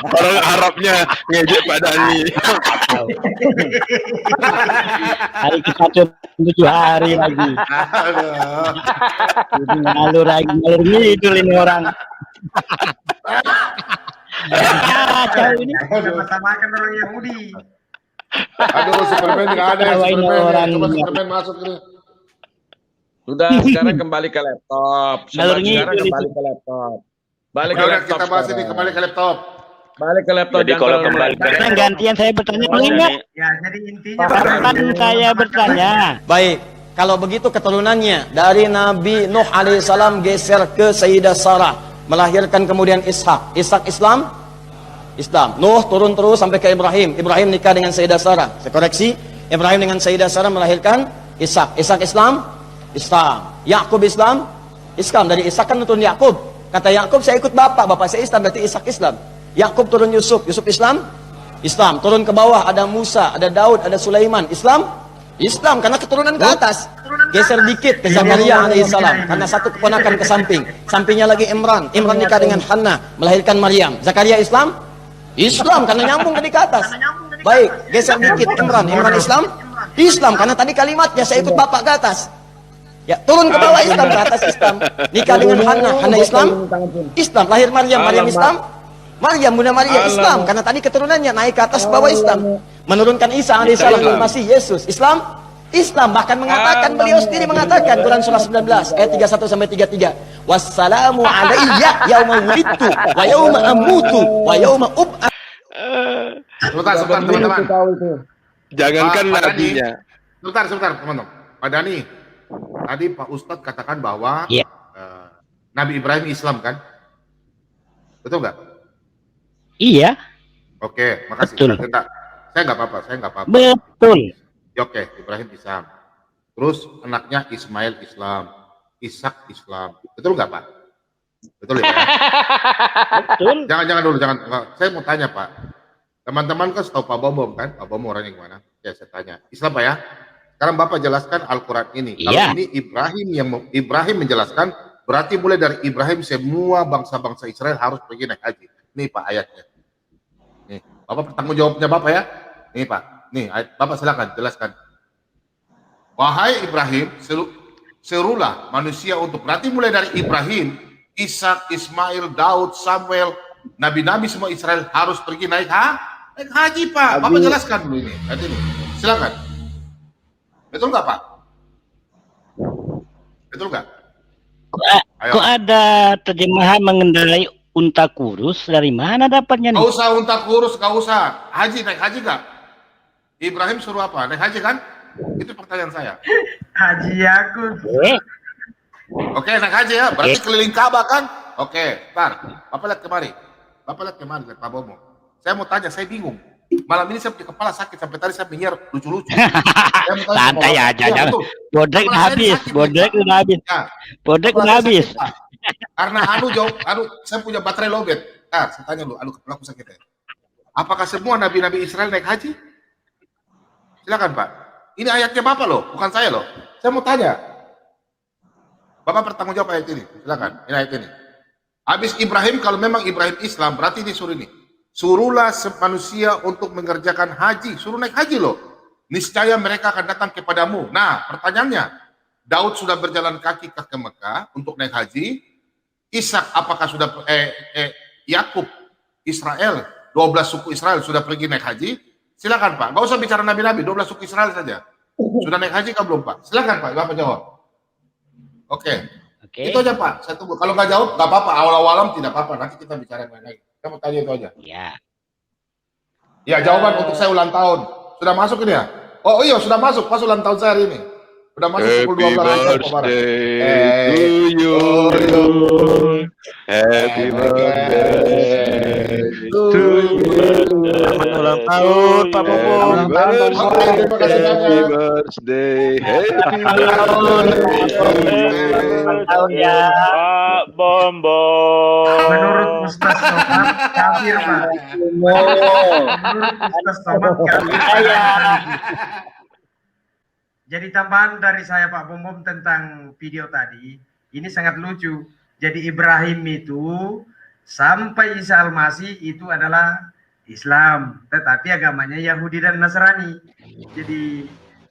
Orang Arabnya ngejek Pak Dani.
Hari kita 7 hari lagi.
Aduh.
Jadi ngalur ngidul ini orang. Kacau ini.
Sama-samakan orang Yahudi.
Aduh, Superman nggak ada ya,
Tawa ini
Superman.
orang.
Coba Superman masuk ini.
Sudah, sekarang kembali ke laptop.
Ngalur
Sekarang
ngidul
kembali
itu.
ke laptop.
Balik ke
Udah
laptop.
kita bahas ini,
sekarang.
kembali ke laptop.
Balik ke laptop.
Jadi
jangan
kalau
terlalu
kembali
melebar.
Sekarang gantian saya bertanya boleh nggak?
Ya, jadi intinya
Kapan saya bertanya?
Baik, kalau begitu keturunannya dari Nabi Nuh alaihissalam geser ke Sayyidah Sarah, melahirkan kemudian Ishak. Ishak Islam? Islam. Nuh turun terus sampai ke Ibrahim. Ibrahim nikah dengan Sayyidah Sarah. Saya koreksi, Ibrahim dengan Sayyidah Sarah melahirkan Ishak. Ishak Islam? Islam. Yakub Islam? Islam. Dari Ishak kan turun Yakub. Kata Yakub, saya ikut bapak saya Islam, berarti Ishak Islam. Yakub turun Yusuf Islam? Islam. Turun ke bawah ada Musa, ada Daud, ada Sulaiman. Islam? Islam, karena keturunan ke atas. Geser dikit ke Zakaria alaihissalam, karena satu keponakan ke samping. Sampingnya lagi Imran nikah dengan Hannah, melahirkan Maryam. Zakaria Islam? Islam, karena nyambung tadi ke atas. Baik, geser dikit Imran Islam? Islam, karena tadi kalimatnya saya ikut bapak ke atas. Ya, turun ke bawah Islam, ke atas Islam. Nikah dengan Hannah Islam? Islam, lahir Maryam Islam? Maryam, Bunda Maria Islam, karena tadi keturunannya naik ke atas ke bawah Islam. Menurunkan Isa alaihissalam masih Yesus. Islam? Islam, bahkan mengatakan, beliau sendiri mengatakan Quran surah 19 ayat 31 sampai 33. Wassalamu alayya yauma wulidtu wa yauma amutu wa yauma ub'a.
Sebentar, teman-teman.
Jangankan
Pak Dhani.
nabinya.
Sebentar, teman-teman. Pak Dhani, tadi Pak Ustadz katakan bahwa
Iya.
Nabi Ibrahim Islam kan? Betul nggak?
Iya,
Oke, makasih.
Betul.
Saya nggak apa-apa.
betul.
Ya, oke, Ibrahim Islam. Terus anaknya Ismail Islam, Ishak Islam. Betul nggak, Pak? Betul ya, Pak?
Betul.
Jangan dulu. Saya mau tanya, Pak. Teman-teman kan setahu Pak Bom kan? Pak Bom orangnya gimana? Ya, saya tanya. Islam, Pak ya? Sekarang Bapak jelaskan Al-Quran ini.
Iya.
Kalau ini Ibrahim menjelaskan, berarti mulai dari Ibrahim semua bangsa-bangsa Israel harus pergi naik haji. Nih Pak ayatnya. Nih, Bapak bertanggung jawabnya Bapak ya. Nih Pak. Nih, Bapak silakan jelaskan. Wahai Ibrahim, serulah manusia untuk, berarti mulai dari Ibrahim, Ishak, Ismail, Daud, Samuel, nabi-nabi semua Israel harus pergi naik haji, Pak. Bapak jelaskan dulu ini. Nanti ini. Silakan. Betul nggak, Pak? Betul nggak?
Kok ada terjemahan mengendarai unta kurus? Dari mana dapatnya nih?
Gak usah unta kurus, gak usah. Naik haji gak? Ibrahim suruh apa? Naik haji kan? Itu pertanyaan saya.
Haji Yakub.
Oke, naik haji ya. Berarti keliling Ka'bah kan? Oke, ntar. Bapak lihat kemari. Lihat Pak Bomo. Saya mau tanya, saya bingung. Malam ini saya punya kepala sakit. Sampai tadi saya menyiar lucu-lucu.
Santai aja, jangan. Bodrek udah habis.
Karena saya punya baterai lowbat. Saya tanya dulu, kepala aku sakit ya. Apakah semua nabi-nabi Israel naik haji? Silakan Pak. Ini ayatnya Bapak loh, bukan saya loh. Saya mau tanya. Bapak bertanggung jawab ayat ini. Silakan, ini ayat ini. Habis Ibrahim, kalau memang Ibrahim Islam, berarti disuruh ini. Suruhlah manusia untuk mengerjakan haji. Suruh naik haji loh. Niscaya mereka akan datang kepadamu. Nah, pertanyaannya, Daud sudah berjalan kaki ke Mekah untuk naik haji. Ishak apakah sudah Yakub Israel 12 suku Israel sudah pergi naik haji? Silakan Pak. Gak usah bicara nabi-nabi, 12 suku Israel saja. Sudah naik haji kan belum Pak? Silakan Pak, Bapak jawab. Oke. Itu aja Pak. Saya tunggu. Kalau nggak jawab nggak apa-apa. Awal-awalam tidak apa-apa. Nanti kita bicara yang lain. Saya mau tanya itu aja.
Ya.
Ya, jawaban untuk saya ulang tahun. Sudah masuk ini ya? Oh iya, sudah masuk. Pas ulang tahun saya hari ini. Udah masuk pukul 12
to you. Happy birthday to you.
Selamat ulang tahun Pak Bobo.
Happy birthday. Happy birthday.
Pak Bombom.
Menurut Ustaz Somad, kafir Pak. Menurut Ustaz Somad, kafir. Jadi tambahan dari saya Pak Bombom tentang video tadi, ini sangat lucu. Jadi Ibrahim itu sampai Isa Al-Masih itu adalah Islam, tetapi agamanya Yahudi dan Nasrani.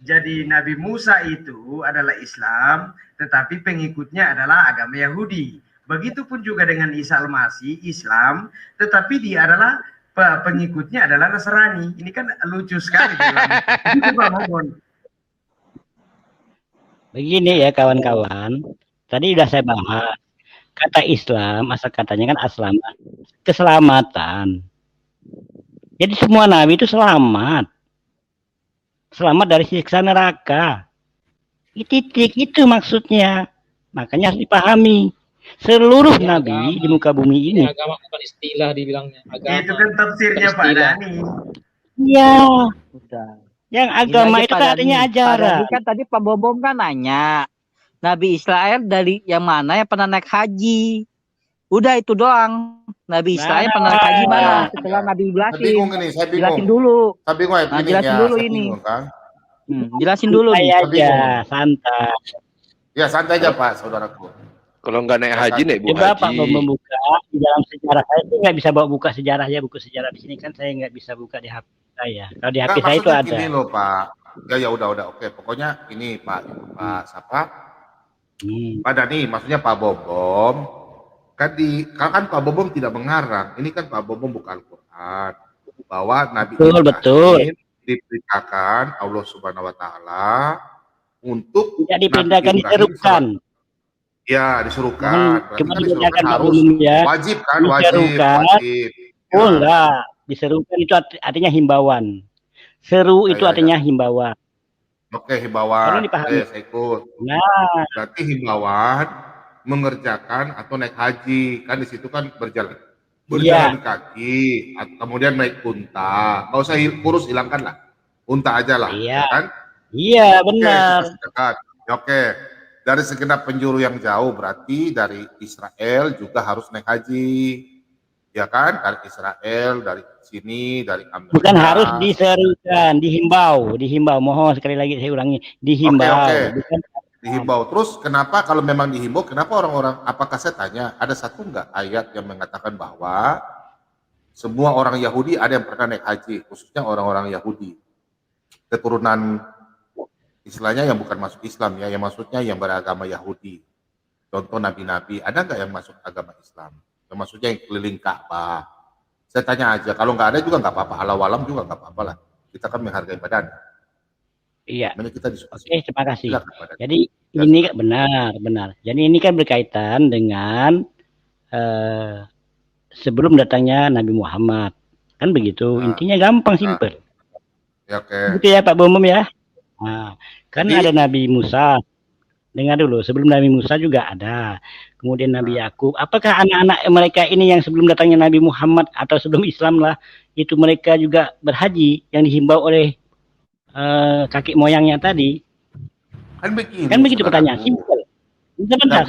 Jadi Nabi Musa itu adalah Islam, tetapi pengikutnya adalah agama Yahudi. Begitupun juga dengan Isa Al-Masih, Islam, tetapi dia adalah pengikutnya adalah Nasrani. Ini kan lucu sekali. Itu Pak Bombom.
Begini ya kawan-kawan, tadi udah saya bahas. kata Islam, asal katanya kan aslamat, keselamatan. Jadi semua nabi itu selamat. Selamat dari siksa neraka. Titik itu maksudnya. Makanya harus dipahami. Seluruh nabi di muka bumi ini.
Agama bukan istilah dibilangnya. Agama.
Itu kan tafsirnya Pak Dani.
Iya.
Udah.
Yang
Gini
agama
aja
itu
Pak
kan
Dani.
artinya
Pak
ajaran.
Dani kan tadi Pak Bobom kan nanya, Nabi Israel dari yang mana yang pernah naik haji? Udah itu doang. Nabi Israel pernah naik haji mana? Setelah Nabi
Saya
Ibrahim.
bingung ini, saya bingung.
Jelasin dulu.
Saya bingung ya,
Nah,
ini
jelasin
ya,
dulu
saya
ini.
bingung, kan.
Jelasin dulu nih.
Santai
Saya bingung.
aja, santai.
Ya santai aja Pak, saudaraku.
Kalau nggak naik haji, naik Bu
Coba Pak
Haji.
mau membuka di dalam sejarah. Saya itu nggak bisa bawa buka sejarah ya, buku sejarah di sini kan saya nggak bisa buka di HP saya. Kalau di HP
Nah,
saya itu
maksudnya
ada.
gini loh Pak. Ya udah oke. Pokoknya ini Pak siapa? Pak Dani, maksudnya Pak Bobom. Kan Pak Bobom tidak mengarang. Ini kan Pak Bobom buka Al-Quran. Bahwa Nabi
Betul.
Ibrahim diperintahkan Allah Subhanahu Wa Taala untuk
Tidak dipindahkan,
Nabi Ibrahim
disuruhkan.
Ya, disuruhkan. Berarti
Cuma
kan disuruhkan
dibedakan Pak
harus
Bobom ya.
wajib kan,
Diserukan.
wajib.
Oh enggak, diserukan itu artinya himbauan. Seru itu artinya himbauan.
Oke, himbauan.
Perlu dipahami.
Oke, saya ikut.
Nah,
Berarti himbauan mengerjakan atau naik haji. Kan di situ kan berjalan kaki, kemudian naik unta. Nggak usah kurus, hilangkan lah. Unta aja lah,
Iya.
ya kan?
Iya,
Oke,
benar.
kita sepakat. Oke, dari segenap penjuru yang jauh berarti dari Israel juga harus naik haji. Ya kan? Dari Israel, dari sini, dari Amerika.
Bukan harus diserukan, dihimbau. Mohon sekali lagi saya ulangi, dihimbau.
Oke.
Bukan
Dihimbau. Terus kenapa kalau memang dihimbau, kenapa orang-orang, apakah saya tanya, ada satu enggak ayat yang mengatakan bahwa semua orang Yahudi ada yang pernah naik haji, khususnya orang-orang Yahudi. Keturunan istilahnya yang bukan masuk Islam ya, yang maksudnya yang beragama Yahudi. Contoh nabi-nabi, ada nggak yang masuk agama Islam? Yang maksudnya yang keliling Ka'bah. Saya tanya aja, kalau nggak ada juga nggak apa-apa, alam juga nggak apa-apa lah. Kita kan menghargai badan.
Iya.
Kita diskusi.
Oke, terima kasih.
Silakan, Pak Dani.
Jadi ini kan benar. Jadi ini kan berkaitan dengan sebelum datangnya Nabi Muhammad. Kan begitu. Intinya gampang, simpel.
Ya, oke.
Gitu ya Pak Bomom ya. Nah, kan ada Nabi Musa. Dengar dulu, sebelum Nabi Musa juga ada. Kemudian Nabi Yakub. Apakah anak-anak mereka ini yang sebelum datangnya Nabi Muhammad atau sebelum Islam lah, itu mereka juga berhaji yang dihimbau oleh kakek moyangnya tadi?
Kan begini.
Kan begitu
saudaraku.
pertanyaan, simpel.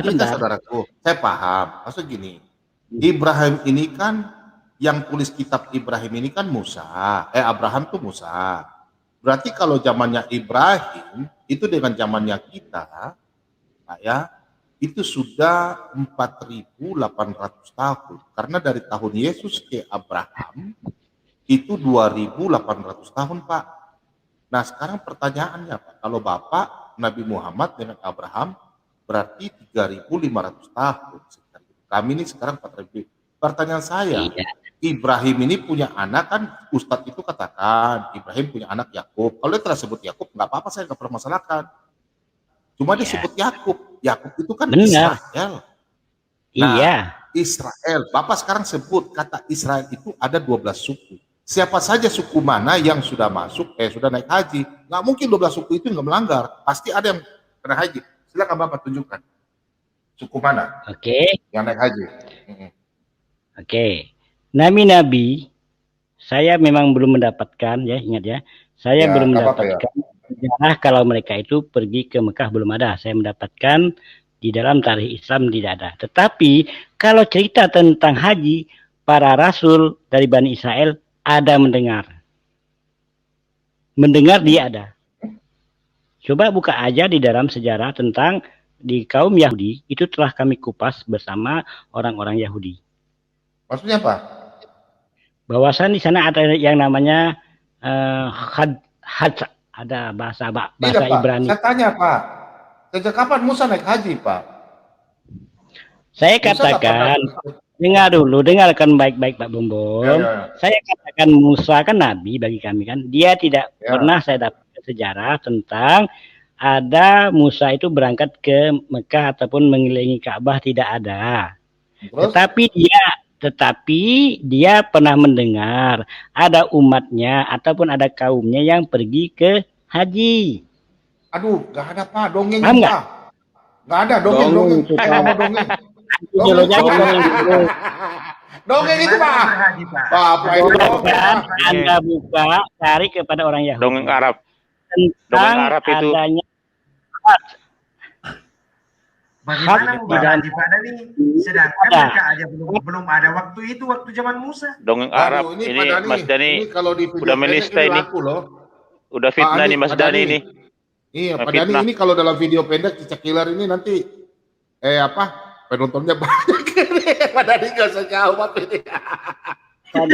Sebentar.
Saudaraku, saya paham. Maksud gini, Ibrahim ini kan yang tulis kitab Ibrahim ini kan Musa. Abraham tuh Musa. Berarti kalau zamannya Ibrahim itu dengan zamannya kita, Pak ya, itu sudah 4.800 tahun. Karena dari tahun Yesus ke Abraham itu 2.800 tahun, Pak. Nah, sekarang pertanyaannya, Pak, kalau Bapak Nabi Muhammad dengan Abraham berarti 3.500 tahun. Kami ini sekarang 4.000. Pertanyaan saya, Ibrahim ini punya anak kan, Ustadz itu katakan Ibrahim punya anak Yakub. Kalau dia telah sebut Yakub, nggak apa-apa, saya nggak permasalahkan. Cuma dia sebut Yakub. Yakub itu kan Israel. Nah, Israel. Bapak sekarang sebut kata Israel itu ada 12 suku. Siapa saja suku mana yang sudah masuk, sudah naik haji. Nggak mungkin 12 suku itu nggak melanggar. Pasti ada yang pernah haji. Silakan Bapak tunjukkan. Suku mana? Yang naik haji.
Nabi-nabi, saya memang belum mendapatkan, ya ingat ya. Saya belum mendapatkan sejarah kalau mereka itu pergi ke Mekah, belum ada. Saya mendapatkan di dalam tarikh Islam tidak ada. Tetapi kalau cerita tentang haji, para rasul dari Bani Israel ada mendengar. Mendengar dia ada. Coba buka aja di dalam sejarah tentang di kaum Yahudi, itu telah kami kupas bersama orang-orang Yahudi.
Maksudnya apa?
Bahwasan di sana ada yang namanya ada bahasa
Tidak, Pak.
Ibrani.
Saya tanya, Pak. Sejak kapan Musa naik haji, Pak?
Saya katakan, dengarkan baik-baik Pak Bombom. Saya katakan Musa kan nabi bagi kami kan. Dia tidak pernah saya dapat sejarah tentang ada Musa itu berangkat ke Mekah ataupun mengelilingi Ka'bah, tidak ada.
Terus?
Tetapi dia pernah mendengar ada umatnya ataupun ada kaumnya yang pergi ke haji.
Aduh, nggak ada Pak, dongeng
Paham nggak?
Pak. Nggak ada dongeng. Saya nggak mau dongeng. Dongeng itu Pak. Bapak itu
Silahkan Anda buka, cari kepada orang Yahudi.
Dongeng Arab.
Tentang
Arab itu.
adanya
Bagaimana mau berhaji Pak Dani? Sedangkan
Ada.
mereka aja belum ada waktu itu, waktu zaman Musa.
Dongeng
Aduh,
Arab
ini
ini
Pak Dani,
Mas Dani
ini kalau di video
udah
pendek
menista
ini
ini.
laku loh.
Udah fitnah
Pak
nih Mas
Pak
Dani ini.
Iya, Pak
Fitnah.
Dani ini kalau dalam video pendek Cicak Killer ini nanti penontonnya banyak. Pak Dani nggak usah jawab ini.
Kalau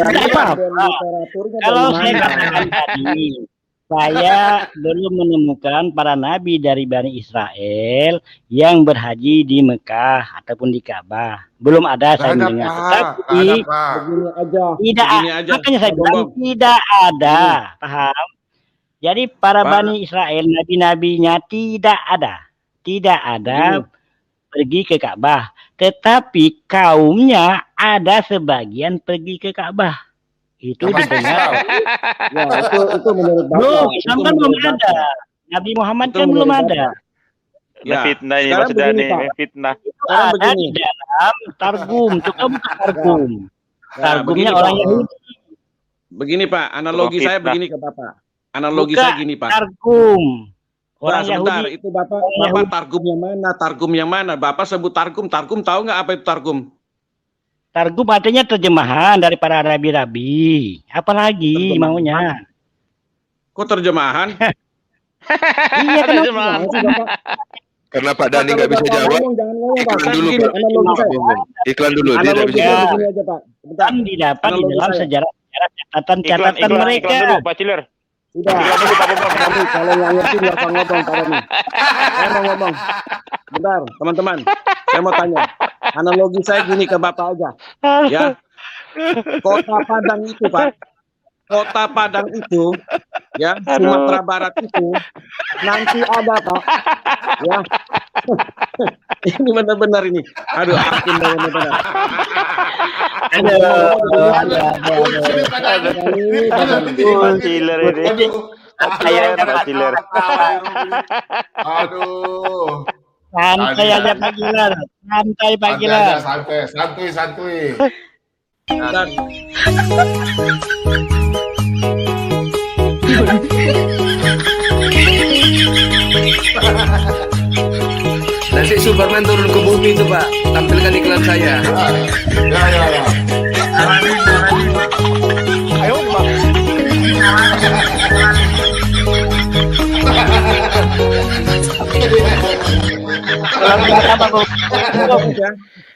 saya katakan tadi, saya belum menemukan para nabi dari Bani Israel yang berhaji di Mekah ataupun di Ka'bah. Belum ada saya mendengar. Tetapi
Begini aja.
tidak,
Begini aja.
makanya saya bilang tidak ada, paham? Jadi para
Pak.
Bani Israel, nabi-nabinya tidak ada pergi ke Ka'bah. Tetapi kaumnya ada sebagian pergi ke Ka'bah. Itu didengar.
Ya, itu menurut Bapak.
Belum,
Itu
Islam kan belum
menurut Bapak.
ada. Nabi Muhammad
Itu
kan belum
menurut
ada.
Udah fitnah ini
sekarang
Mas Dani,
begini, Pak.
fitnah.
Itu
Sekarang
ada
begini.
di dalam Targum. Coba buka Targum. Targumnya
begini,
orang
Pak.
Yahudi.
Begini Pak, analogi
Fitnah.
saya begini ke Bapak. Analogi
Buka
saya gini Pak.
Targum.
Nah,
Orang
sebentar,
Yahudi.
itu Bapak Targum yang mana? Targum yang mana? Bapak sebut Targum. Targum tahu nggak apa itu Targum?
Targum artinya terjemahan dari para rabi-rabi. Apalagi
Terjemahan.
maunya?
Kok terjemahan?
Iya, kenapa?
Terjemahan.
Karena Pak Dani nggak bisa jawab,
Jangan ngomong Pak.
iklan
Kan
dulu
begini,
Pak.
analogi saya.
Iklan dulu, dia nggak
Analogi
bisa
saya
jawab.
begini aja Pak. Bentar.
Kan didapat di
Analogi
dalam
saya.
sejarah catatan-catatan
Iklan
mereka.
dulu Pak Ciler.
Sudah.
Iklan dulu Pak Bambang.
Kami kalau nggak ngerti nggak usah ngomong Pak Dani. Saya mau ngomong. Bentar, teman-teman. Saya mau tanya. Analogi saya gini ke Bapak aja. Ya. Kota Padang itu Pak. Kota Padang itu, ya, Sumatera Barat itu nanti ada Pak. Ya. Ini benar-benar ini. Aduh, ampun benar-benar.
Pak Ciler ini. Pak Ciler.
Aduh.
Santai aja Pak Gilar. Santai Pak
Santai
Gilar.
aja, santuy.
Nanti Superman turun ke bumi itu Pak, tampilkan iklan saya.
Ya.
Ayo Pak.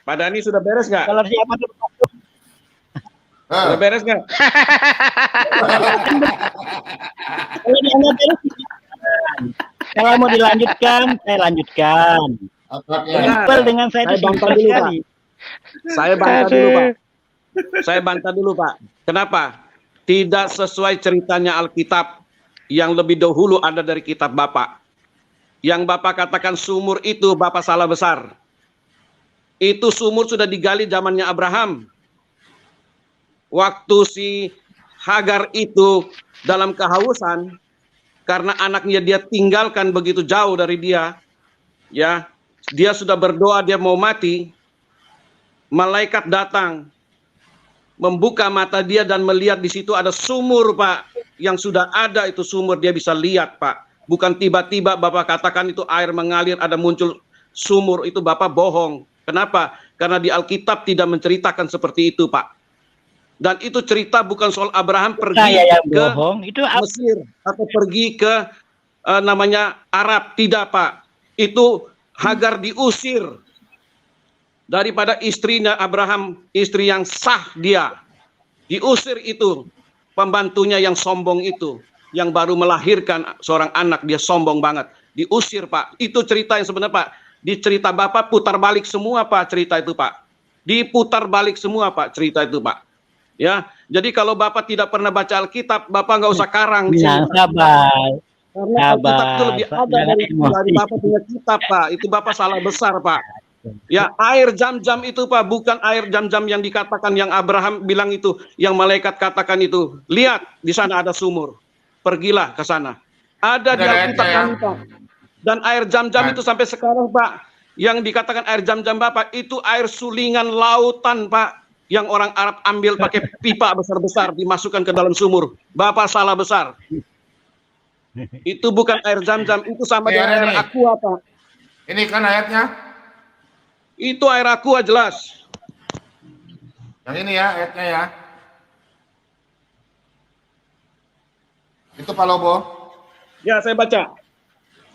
Pak Dani sudah beres nggak?
Kalau siapa tuh?
Sudah beres nggak?
Kalau dianggap beres, kalau mau dilanjutkan, saya lanjutkan. Simpel dengan saya itu simpel
dulu, Pak.
sekali.
Saya bantah dulu Pak. Saya bantah dulu Pak. Kenapa? Tidak sesuai ceritanya Alkitab yang lebih dahulu ada dari kitab Bapak. Yang Bapak katakan sumur itu Bapak salah besar. Itu sumur sudah digali zamannya Abraham. Waktu si Hagar itu dalam kehausan karena anaknya dia tinggalkan begitu jauh dari dia, ya, dia sudah berdoa dia mau mati. Malaikat datang membuka mata dia dan melihat di situ ada sumur Pak, yang sudah ada itu sumur dia bisa lihat Pak. Bukan tiba-tiba Bapak katakan itu air mengalir ada muncul sumur, itu Bapak bohong. Kenapa? Karena di Alkitab tidak menceritakan seperti itu Pak. Dan itu cerita bukan soal Abraham pergi
Saya yang
ke
bohong, itu
Mesir atau pergi ke namanya Arab, tidak Pak. Itu Hagar diusir daripada istrinya Abraham, istri yang sah dia. Diusir itu pembantunya yang sombong itu, yang baru melahirkan seorang anak, dia sombong banget. Diusir Pak. Itu cerita yang sebenarnya Pak. Di cerita Bapak putar balik semua Pak cerita itu Pak. Diputar balik semua Pak cerita itu Pak. Ya, jadi kalau Bapak tidak pernah baca Alkitab, Bapak nggak usah karang di sini.
Nah, sabar.
Karena Alkitab itu lebih ada dari Bapak punya kitab, Pak. Itu Bapak salah besar, Pak. Ya, air Zam-Zam itu, Pak, bukan air Zam-Zam yang dikatakan yang Abraham bilang itu, yang malaikat katakan itu. Lihat, di sana ada sumur. Pergilah ke sana. Ada di Alkitab kami, Pak. Dan air Zam-Zam itu sampai sekarang, Pak, yang dikatakan air Zam-Zam Bapak, itu air sulingan lautan, Pak. Yang orang Arab ambil pakai pipa besar-besar, dimasukkan ke dalam sumur. Bapak salah besar. Itu bukan air Zam-Zam, itu sama dengan air aqua, Pak.
Ini kan ayatnya.
Itu air aqua jelas.
Yang ini ya ayatnya ya. Itu Pak Lobo.
Ya, saya baca.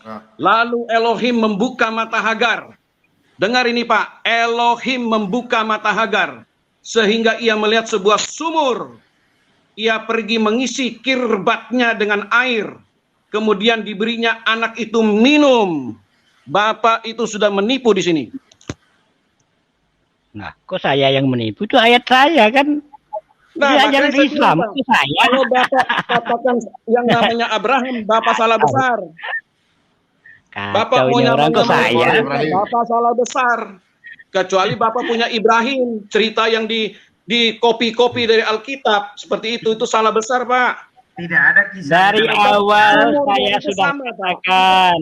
Nah.
Lalu Elohim membuka mata Hagar. Dengar ini, Pak. Elohim membuka mata Hagar sehingga ia melihat sebuah sumur. Ia pergi mengisi kirbatnya dengan air. Kemudian diberinya anak itu minum. Bapak itu sudah menipu di sini.
Nah, kok saya yang menipu? Itu ayat saya kan.
Nah,
Ini ajaran
makanya
Islam
bilang,
itu saya.
kalau Bapak katakan yang namanya Abraham, Bapak salah besar. Bapak
Kacau
mau
ini orang kok
nyamakan
saya.
Bapak salah besar. Kecuali Bapak punya Ibrahim, cerita yang di kopi-kopi dari Alkitab seperti itu salah besar, Pak.
Tidak ada kisah.
Dari awal
Sumur
saya
itu
sudah
sama, Pak.
katakan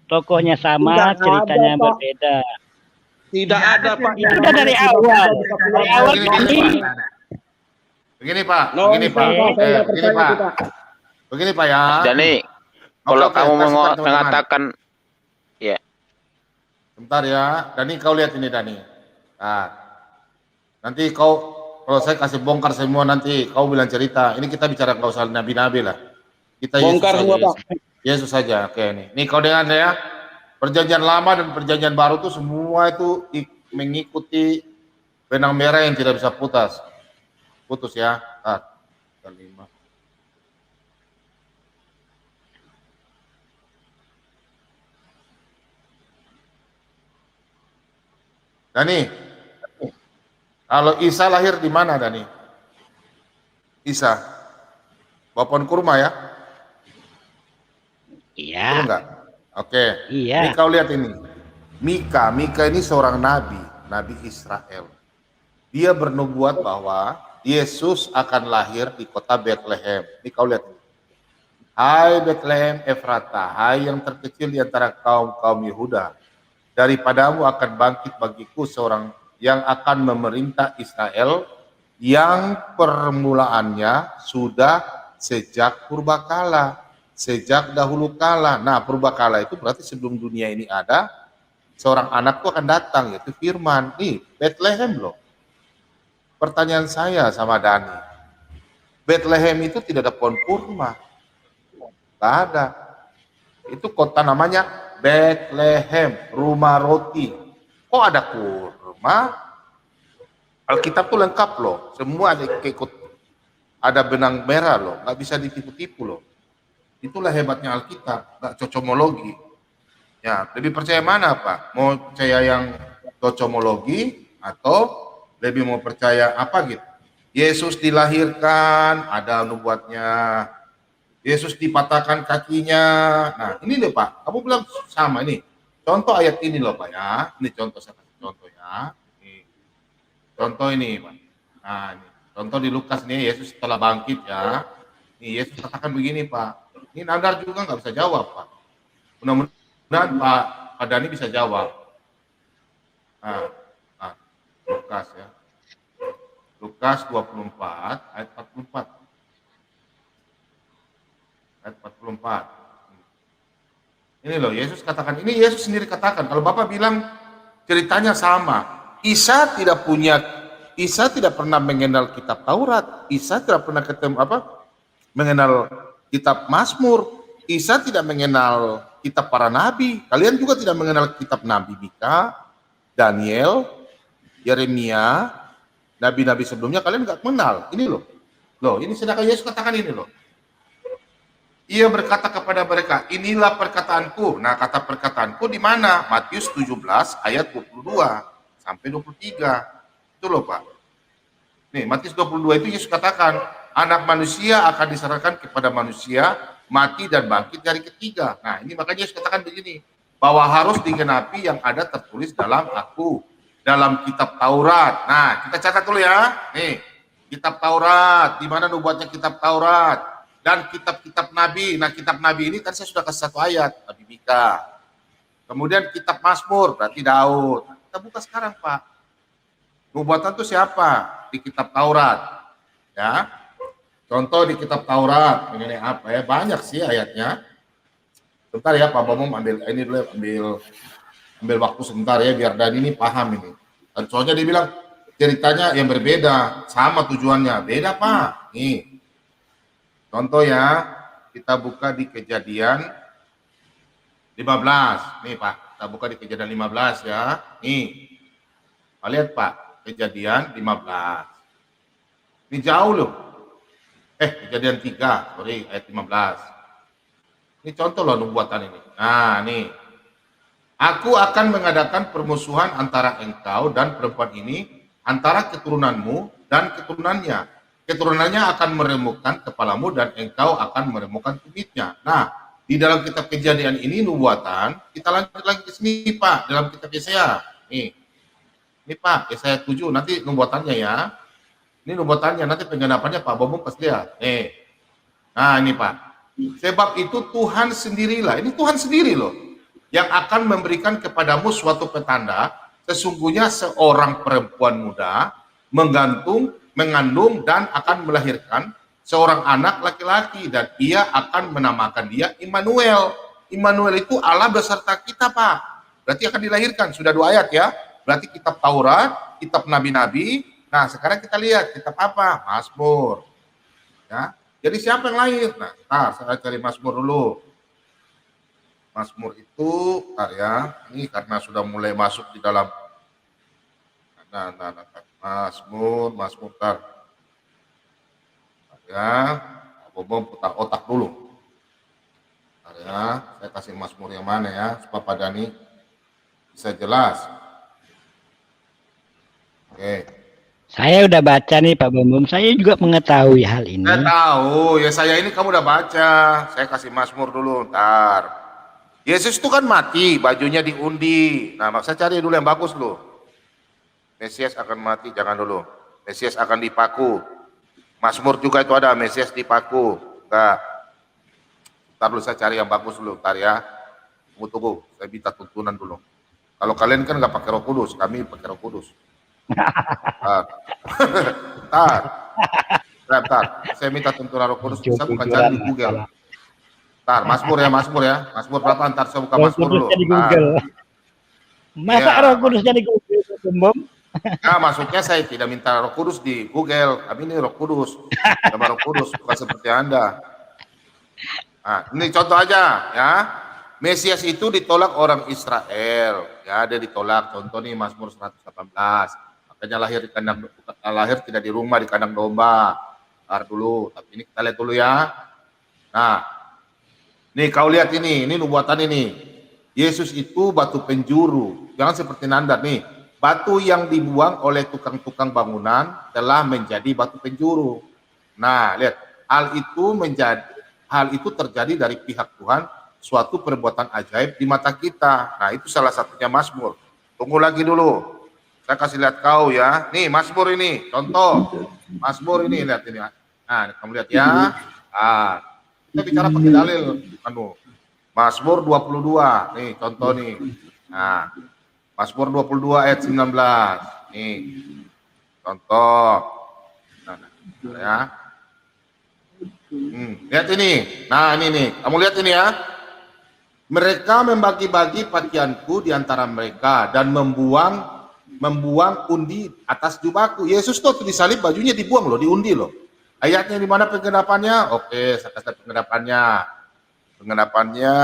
tokohnya sama,
Tidak
ceritanya
ada, Pak.
berbeda.
Tidak ada, Pak.
Itu udah dari awal. Dari awal kami.
Begini Pak,
No,
begini Pak,
saya nggak
begini
percaya
Pak,
itu, Pak.
begini Pak ya.
Dani,
Oke,
kalau
oke,
kamu
kasih teman-teman.
mengatakan, ya,
Bentar ya, Dani kau lihat ini Dani. Nah, nanti kalau saya kasih bongkar semua nanti kau bilang cerita. Ini kita bicara nggak usah nabi-nabi lah. Kita
Bongkar
Yesus
semua,
saja,
Pak.
Yesus saja. Oke nih. Nih kau dengar ya. Perjanjian lama dan perjanjian baru itu semua itu mengikuti benang merah yang tidak bisa putus ya. Ah, 5. Dani, kalau Isa lahir di mana Dani? Isa, bawa pohon kurma ya?
Iya.
Betul enggak? Oke.
Iya.
Ini kau lihat ini. Mika ini seorang nabi Israel. Dia bernubuat bahwa Yesus akan lahir di kota Bethlehem. Ini kau lihat. Hai Bethlehem Efrata, hai yang terkecil di antara kaum Yehuda. Daripadamu akan bangkit bagiku seorang yang akan memerintah Israel yang permulaannya sudah sejak purbakala, sejak dahulu kala. Nah, purbakala itu berarti sebelum dunia ini ada, seorang anak itu akan datang, yaitu Firman. Nih, Bethlehem loh. Pertanyaan saya sama Dani, Bethlehem itu tidak ada pohon kurma. Tidak ada. Itu kota namanya Bethlehem, rumah roti. Kok ada kurma? Alkitab tuh lengkap loh. Semua ada benang merah loh. Nggak bisa ditipu-tipu loh. Itulah hebatnya Alkitab. Nggak cocomologi. Ya, lebih percaya mana Pak? Mau percaya yang cocomologi atau lebih mau percaya apa gitu? Yesus dilahirkan, ada nubuatnya. Yesus dipatahkan kakinya. Nah, ini loh Pak. Kamu bilang sama ini. Contoh ayat ini loh Pak ya. Ini contoh, saya kasih contoh ya. Ini. Contoh ini Pak. Nah, ini. Contoh di Lukas nih, Yesus setelah bangkit ya. Nih, Yesus katakan begini Pak. Ini Nandar juga nggak bisa jawab Pak. Mudah-mudahan Pak Dani bisa jawab. Nah, Lukas ya. Lukas 24 ayat 44. Ayat 44. Ini loh, Yesus katakan, ini Yesus sendiri katakan, kalau Bapak bilang ceritanya sama. Isa tidak pernah mengenal kitab Taurat. Isa tidak pernah mengenal kitab Mazmur. Isa tidak mengenal kitab para nabi. Kalian juga tidak mengenal kitab Nabi Mika, Daniel, Yeremia, nabi-nabi sebelumnya kalian nggak mengenal. Ini loh. Loh, ini sedangkan Yesus katakan ini loh. Ia berkata kepada mereka, inilah perkataanku. Nah, kata perkataanku di mana? Matius 17 ayat 22 sampai 23. Itu loh Pak. Nih, Matius 22 itu Yesus katakan, anak manusia akan diserahkan kepada manusia mati dan bangkit dari ketiga. Nah, ini makanya Yesus katakan begini, bahwa harus digenapi yang ada tertulis dalam aku, dalam kitab Taurat. Nah, kita catat dulu ya. Nih, kitab Taurat, di mana nubuatnya kitab Taurat dan kitab-kitab nabi. Nah, kitab nabi ini kan saya sudah kasih satu ayat, Nabi Mika. Kemudian kitab Mazmur, berarti Daud. Nah, kita buka sekarang, Pak. Nubuatan itu siapa? Di kitab Taurat. Ya. Contoh di kitab Taurat, mengenai apa ya? Banyak sih ayatnya. Sebentar ya Pak Bambang, ambil ini dulu, ambil waktu sebentar ya, biar Dani ini paham ini. Dan soalnya dia bilang ceritanya yang berbeda, sama tujuannya, beda Pak. Nih, contoh ya, kita buka di Kejadian 15. Nih Pak, kita buka di Kejadian 15 ya. Nih, lihat Pak, Kejadian 15. Ini jauh loh. Kejadian 3, sorry, ayat 15. Ini contoh loh nubuatan ini. Nah, nih. Aku akan mengadakan permusuhan antara engkau dan perempuan ini, antara keturunanmu dan keturunannya. Keturunannya akan meremukkan kepalamu dan engkau akan meremukkan tumitnya. Nah, di dalam kitab Kejadian ini nubuatan, kita lanjut lagi ke sini Pak, dalam kitab Yesaya. Nih. Ini Pak, Yesaya 7, nanti nubuatannya ya. Ini nubuatannya, nanti penggenapannya Pak Bobo pas lihat. Nah ini Pak. Sebab itu Tuhan sendirilah, ini Tuhan sendiri loh, yang akan memberikan kepadamu suatu petanda, sesungguhnya seorang perempuan muda mengandung dan akan melahirkan seorang anak laki-laki, dan ia akan menamakan dia Immanuel. Immanuel itu Allah beserta kita Pak. Berarti akan dilahirkan, sudah 2 ayat ya. Berarti kitab Taurat, kitab nabi-nabi. Nah, sekarang kita lihat kitab apa? Mazmur. Ya. Jadi siapa yang lahir? Nah, saya cari Mazmur dulu. Mazmur itu, ya, ini karena sudah mulai masuk di dalam Mazmur, ya, Bobom putar otak dulu. Ya, saya kasih Mazmur yang mana ya, supaya Pak Dani bisa jelas. Oke.
Saya udah baca nih Pak Bambang, saya juga mengetahui hal ini.
Saya tahu, ya saya ini kamu udah baca. Saya kasih Mazmur dulu, ntar. Yesus itu kan mati, bajunya diundi. Nah, saya cari dulu yang bagus dulu. Mesias akan mati, jangan dulu. Mesias akan dipaku. Mazmur juga itu ada, Mesias dipaku. Enggak. Ntar dulu saya cari yang bagus dulu, ntar ya. Tunggu, saya minta tuntunan dulu. Kalau kalian kan nggak pakai Roh Kudus, kami pakai Roh Kudus. Bentar. Saya minta tuntunan Roh Kudus, saya bukan cari di Google. Bentar, Mazmur ya. Mazmur berapa? Ntar saya buka Mazmur dulu.
Di Google. Masa ya, Roh Kudusnya di Google, Bom?
Nah, maksudnya saya tidak minta Roh Kudus di Google. Kami ini Roh Kudus. Sama Roh Kudus, bukan seperti Anda. Nah, ini contoh aja ya. Mesias itu ditolak orang Israel. Ya, dia ditolak. Contoh nih Mazmur 118. Makanya lahir tidak di rumah, di kandang domba. Ntar dulu, tapi ini kita lihat dulu ya. Nah, nih kau lihat ini nubuatan ini. Yesus itu batu penjuru. Jangan seperti Nandar nih. Batu yang dibuang oleh tukang-tukang bangunan telah menjadi batu penjuru. Nah, lihat. Hal itu terjadi dari pihak Tuhan, suatu perbuatan ajaib di mata kita. Nah, itu salah satunya Mazmur. Tunggu lagi dulu. Saya kasih lihat kau ya. Nih Mazmur ini, contoh. Mazmur ini, lihat ini. Nah, kamu lihat ya. Kita bicara pakai dalil. Mazmur 22. Nih, contoh nih. Nah, Mazmur 22 ayat 19. Nih. Contoh. Nah, ya. Lihat ini. Nah, ini nih. Kamu lihat ini ya. Mereka membagi-bagi pakaianku di antara mereka dan membuang undi atas jubahku. Yesus tuh disalib, bajunya dibuang loh, diundi loh. Ayatnya di mana penggenapannya? Oke, saya kasih penggenapannya. Penggenapannya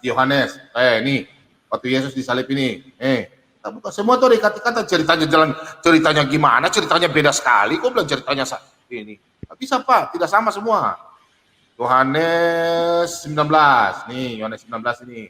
Yohanes. Ini waktu Yesus disalib ini. Kita buka semua tuh dikata-kata ceritanya gimana? Ceritanya beda sekali. Kok bilang ceritanya ini? Tapi bisa Pak, tidak sama semua. Yohanes 19. Nih, Yohanes 19 ini.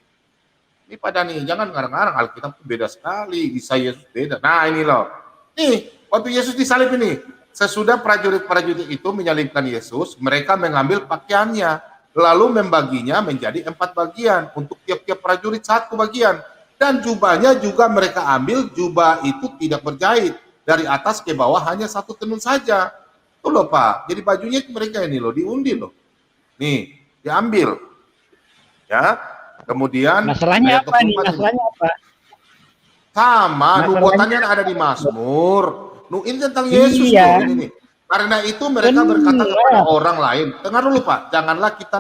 Ini pada nih, jangan ngarang-ngarang, Alkitab itu beda sekali, Isa Yesus beda. Nah ini loh, nih waktu Yesus disalib ini, sesudah prajurit-prajurit itu menyalibkan Yesus, mereka mengambil pakaiannya lalu membaginya menjadi 4 bagian, untuk tiap-tiap prajurit 1 bagian. Dan jubahnya juga mereka ambil, jubah itu tidak berjahit, dari atas ke bawah hanya 1 tenun saja. Tuh loh Pak, jadi bajunya mereka ini loh, diundi loh. Nih, diambil. Ya, kemudian
Masalahnya
ayat
apa nih?
24 ini.
Masalahnya apa?
Sama, nubuatannya ada di Mazmur. Ini tentang Yesus
Iya.
loh, ini nih. Karena itu mereka berkata kepada orang lain, dengar dulu Pak, janganlah kita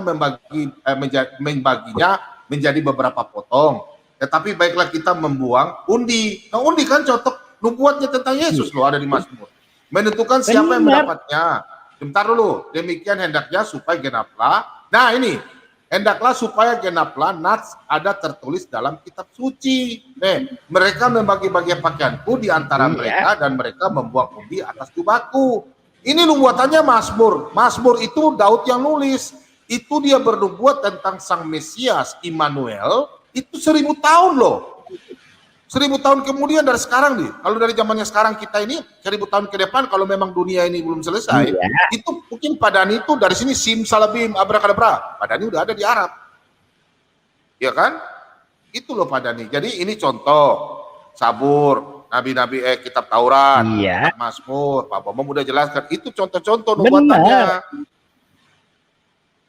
membaginya menjadi beberapa potong, tetapi baiklah kita membuang undi. Nah undi kan cocok nubuatnya tentang Yesus loh, ada di Mazmur. Menentukan siapa yang mendapatnya. Bentar dulu, demikian hendaknya supaya genaplah. Nah ini, hendaklah supaya genaplah nats ada tertulis dalam kitab suci. Mereka membagi-bagi pakaianku di antara mereka dan mereka membuang undi atas jubahku. Ini nubuatannya Mazmur. Mazmur itu Daud yang nulis. Itu dia bernubuat tentang Sang Mesias, Immanuel. Itu 1000 tahun loh. 1000 tahun kemudian dari sekarang nih. Kalau dari zamannya sekarang kita ini 1000 tahun ke depan, kalau memang dunia ini belum selesai, itu mungkin Padani itu dari sini simsalabim abrakadabra. Padani udah ada di Arab. Ya kan? Itu loh Padani. Jadi ini contoh Sabur, Nabi-nabi kitab Taurat, kitab Mazmur, Pak Bambang udah jelaskan. Itu contoh-contoh nubuatannya.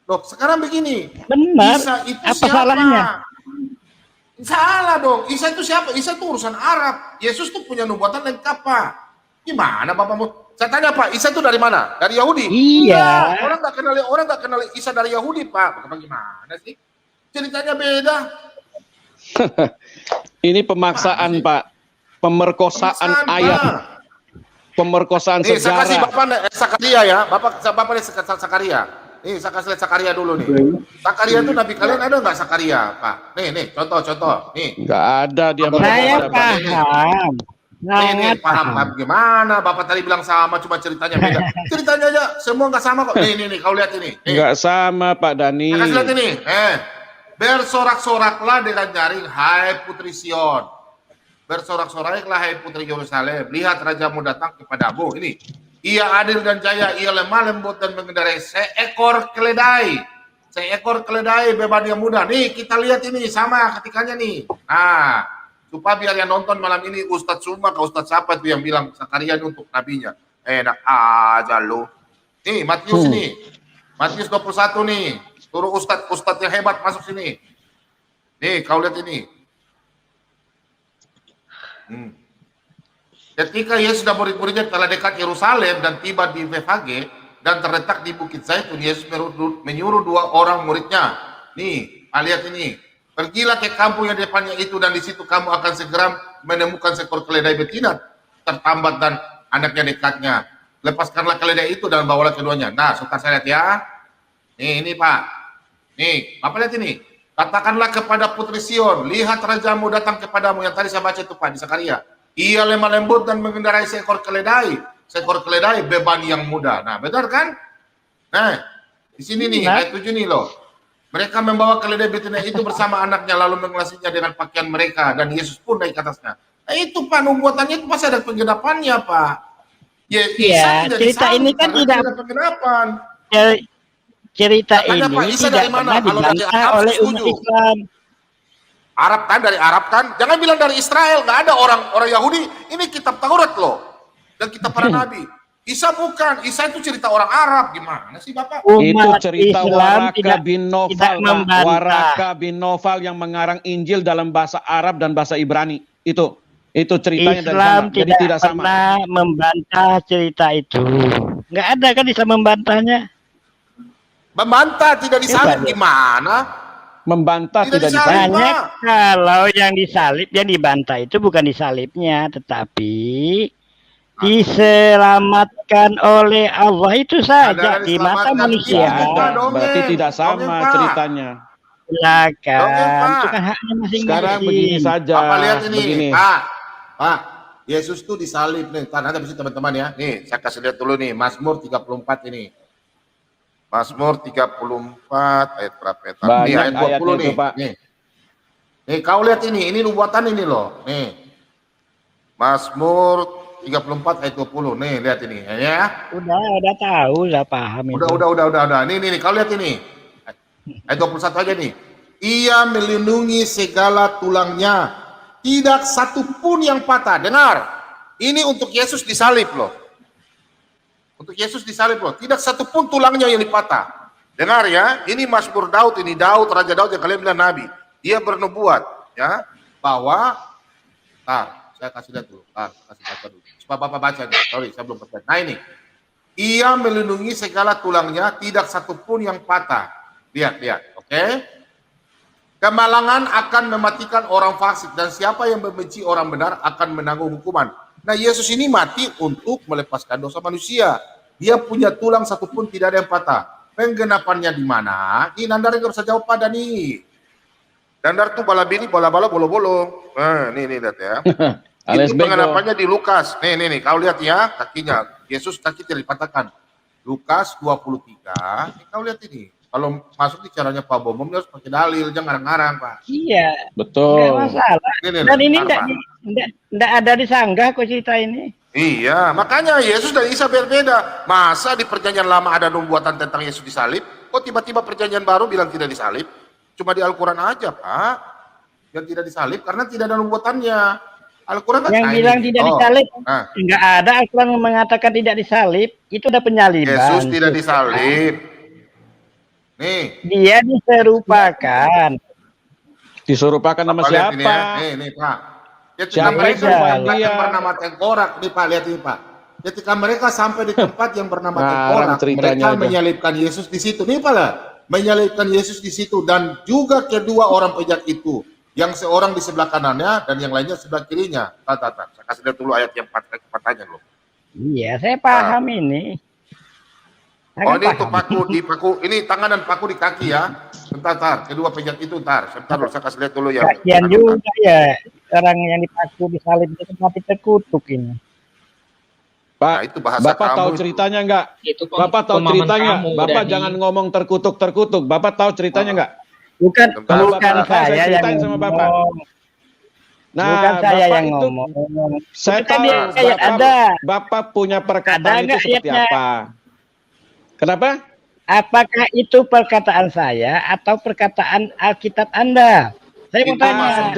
Loh, sekarang begini.
Benar.
Isa itu
Apa
siapa?
salahnya?
Salah dong. Isa itu siapa? Isa itu urusan Arab. Yesus tuh punya nubuatan lengkap, Pak. Gimana Bapak mau? Saya tanya Pak, Isa itu dari mana? Dari Yahudi?
Iya.
Enggak. Orang nggak kenal Isa dari Yahudi, Pak. Bapak gimana sih? Ceritanya beda.
Ini pemaksaan, Pak. Pemerkosaan ayat. Pemerkosaan
Nih, saya kasih
sejarah.
Bapak Sakaria ya. Bapak nih Sakaria. Nih, saya kasih lihat Sakaria dulu nih. Sakaria itu nabi kalian ada nggak Sakaria, Pak? Nih, contoh. Nih.
Nggak ada dia.
Saya
ada, Pak.
paham.
Nih, paham gimana? Bapak tadi bilang sama, cuma ceritanya beda. Ceritanya aja semua nggak sama kok. Nih, kau lihat ini. Nih.
Nggak sama, Pak Dani.
Saya kasih lihat ini. Bersorak-soraklah dengan nyaring, hai putri Sion. Bersorak-soraklah hai putri Yerusalem. Lihat rajamu datang kepadamu. Ini. Ia adil dan jaya, ia lemah lembut dan mengendarai seekor keledai. Seekor keledai beban yang muda. Nih, kita lihat ini sama ketikanya nih. Nah, supaya biar yang nonton malam ini Ustadz Suma ke Ustadz siapa itu yang bilang Sakaria untuk nabinya. Enak aja lo. Nih, Matius ini. Matius 21 nih. Suruh Ustadz yang hebat masuk sini. Nih, kau lihat ini. Ketika Yesus dan murid-muridnya telah dekat Yerusalem dan tiba di Bethfage dan terletak di Bukit Zaitun, Yesus menyuruh 2 orang muridnya. Nih, lihat ini. Pergilah ke kampung yang depannya itu dan di situ kamu akan segera menemukan seekor keledai betina tertambat dan anaknya dekatnya. Lepaskanlah keledai itu dan bawalah keduanya. Nah, suka saya lihat ya. Nih, ini Pak. Nih, Bapak lihat ini. Katakanlah kepada putri Sion, lihat rajamu datang kepadamu. Yang tadi saya baca itu Pak di Sakaria. Ia lemah lembut dan mengendarai seekor keledai. Seekor keledai beban yang muda. Nah, benar kan? Nah, di sini nih, ayat 7 nih loh. Mereka membawa keledai betina itu bersama anaknya lalu mengelasinya dengan pakaian mereka dan Yesus pun naik ke atasnya. Nah, itu Pak, nubuatannya itu pasti ada penggenapannya, Pak.
Ya, cerita ini kan tidak
ada penggenapan.
Cerita
Makanya,
ini
Pak, Isa
tidak
dari mana?
pernah
Kalau dari
dibantah
Arab,
oleh
setuju.
umat Islam.
Arab kan, dari Arab kan. Jangan bilang dari Israel, nggak ada orang Yahudi. Ini kitab Taurat loh. Dan kitab para nabi. Isa bukan. Isa itu cerita orang Arab. Gimana sih Bapak?
Itu cerita
Islam
Waraka bin
tidak
Nofal, Pak.
membantah.
Waraka bin Nofal yang mengarang Injil dalam bahasa Arab dan bahasa Ibrani. Itu ceritanya dari
Islam
sana. Jadi tidak sama.
pernah membantah cerita itu. Nggak ada kan Islam membantahnya.
Membantah tidak disalib gimana?
Membantah tidak
disalib.
Banyak kalau yang disalib, yang dibantah itu bukan disalibnya, tetapi diselamatkan oleh Allah itu saja di mata manusia.
Berarti tidak sama ceritanya.
Silakan, itu kan haknya masing-masing.
Sekarang begini saja.
Bapak lihat ini,
begini.
Pak. Yesus tuh disalib nih. Nanti bisa teman-teman ya. Nih, saya kasih lihat dulu nih, Mazmur 34 ini. Mazmur 34 ayat berapa ya? Nih, ayat 20 nih.
Pak.
Nih, kau lihat ini nubuatan ini loh. Nih. Mazmur 34 ayat 20. Nih, lihat ini ya.
Udah tahu, udah paham itu.
Udah. Nih, kau lihat ini. Ayat 21 aja nih. Ia melindungi segala tulangnya, tidak satu pun yang patah. Dengar, ini untuk Yesus disalib loh. Untuk Yesus disalib loh, tidak satu pun tulangnya yang dipatah. Dengar ya, ini Mazmur Daud, ini Daud, Raja Daud yang kalian bilang Nabi. Dia bernubuat ya, bahwa, saya kasih lihat dulu, kasih baca dulu. Supaya Bapak baca nih, sorry saya belum baca. Nah ini, ia melindungi segala tulangnya, tidak satu pun yang patah. Lihat, oke? Kemalangan akan mematikan orang fasik, dan siapa yang membenci orang benar akan menanggung hukuman. Nah, Yesus ini mati untuk melepaskan dosa manusia. Dia punya tulang satu pun tidak ada yang patah. Penggenapannya di mana? Ini Nandar nggak bisa jawab pada nih. Nandar tuh balabini, bola-bola, bolo-bolo. Nah, nih lihat ya. Itu penggenapannya di Lukas. Nih, kau lihat ya kakinya. Yesus kaki tidak dipatahkan. Lukas 23. Nih, kau lihat ini. Kalau masuk di caranya Pak Bomom harus pakai dalil, jangan ngarang-ngarang Pak.
Iya.
Betul.
Nggak masalah. Dan ini enggak ada disanggah kok cerita ini.
Iya, makanya Yesus dan Isa berbeda. Masa di perjanjian lama ada nubuatan tentang Yesus disalib? Kok tiba-tiba perjanjian baru bilang tidak disalib? Cuma di Al-Quran aja Pak. Yang tidak disalib karena tidak ada nubuatannya. Al-Quran kan
yang bilang tidak disalib, enggak ada Al-Quran mengatakan tidak disalib, itu ada penyaliban.
Yesus tidak disalib. Nih.
Dia diserupakan.
Diserupakan nama siapa?
Ini ya. Nih Pak. Ketika
Siapa
mereka
itu?
di tempat yang bernama Tengkorak, nih Pak, lihat ini Pak. Ketika mereka sampai di tempat yang bernama Tengkorak, mereka menyalibkan Yesus di situ. Nih Pak lah, menyalibkan Yesus di situ, dan juga kedua orang pejat itu, yang seorang di sebelah kanannya dan yang lainnya sebelah kirinya. Saya kasih lihat dulu ayat yang 4-nya loh.
Iya, saya paham ini.
Oh, ini untuk paku, ini tangan dan paku di kaki ya. Bentar, kedua pejat itu sebentar dulu, saya kasih lihat dulu ya.
Kasian juga ya, orang yang dipaku disalib itu mati terkutuk ini.
Pak,
itu bahasa
Bapak tahu ceritanya enggak? Bapak tahu ceritanya? Bapak jangan ngomong terkutuk. Bapak tahu ceritanya enggak?
Bukan saya yang
sama Bapak. Nah,
bukan saya yang
itu,
ngomong.
Saya tahu Bapak punya perkataan itu seperti apa. Kenapa?
Apakah itu perkataan saya atau perkataan Alkitab Anda? Saya mau tanya.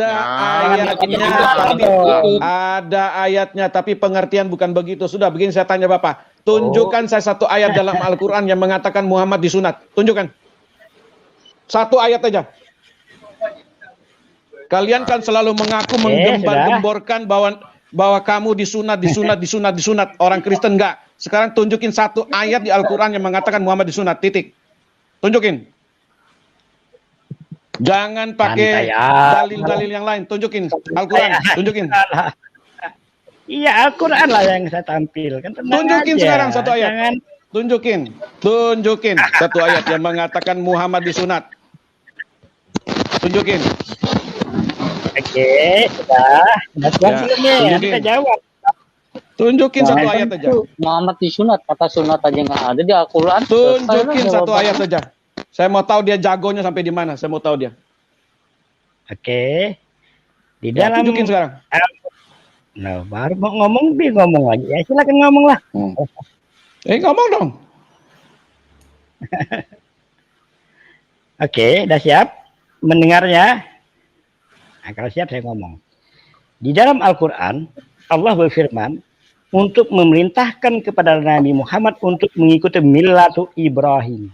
Ada ayatnya, tapi pengertian bukan begitu. Sudah, begini saya tanya Bapak. Tunjukkan saya satu ayat dalam Al-Quran yang mengatakan Muhammad disunat. Tunjukkan. Satu ayat aja. Kalian kan selalu mengaku menggembar-gemborkan bahwa kamu disunat. Orang Kristen enggak. Sekarang tunjukin satu ayat di Al-Quran yang mengatakan Muhammad disunat. Titik. Tunjukin. Jangan pakai dalil-dalil yang lain. Tunjukin Al-Quran. Tunjukin.
Iya, Al-Quran lah yang saya tampilkan.
Tunjukin sekarang satu ayat. Tunjukin satu ayat yang mengatakan Muhammad disunat. Tunjukin.
Oke, sudah. Kita jawab.
Tunjukin satu ayat aja.
Muhammad disunat, kata sunat aja nggak ada di Al-Quran.
Tunjukin satu ayat aja. Saya mau tahu dia jagonya sampai di mana. Saya mau tahu dia.
Oke. Di dalam
tunjukin sekarang.
Nah, baru mau ngomong lagi. Ya silakan ngomong lah.
Ngomong dong.
Oke, udah siap mendengarnya? Nah, kalau siap saya ngomong. Di dalam Al-Quran, Allah berfirman untuk memerintahkan kepada Nabi Muhammad untuk mengikuti millatu Ibrahim.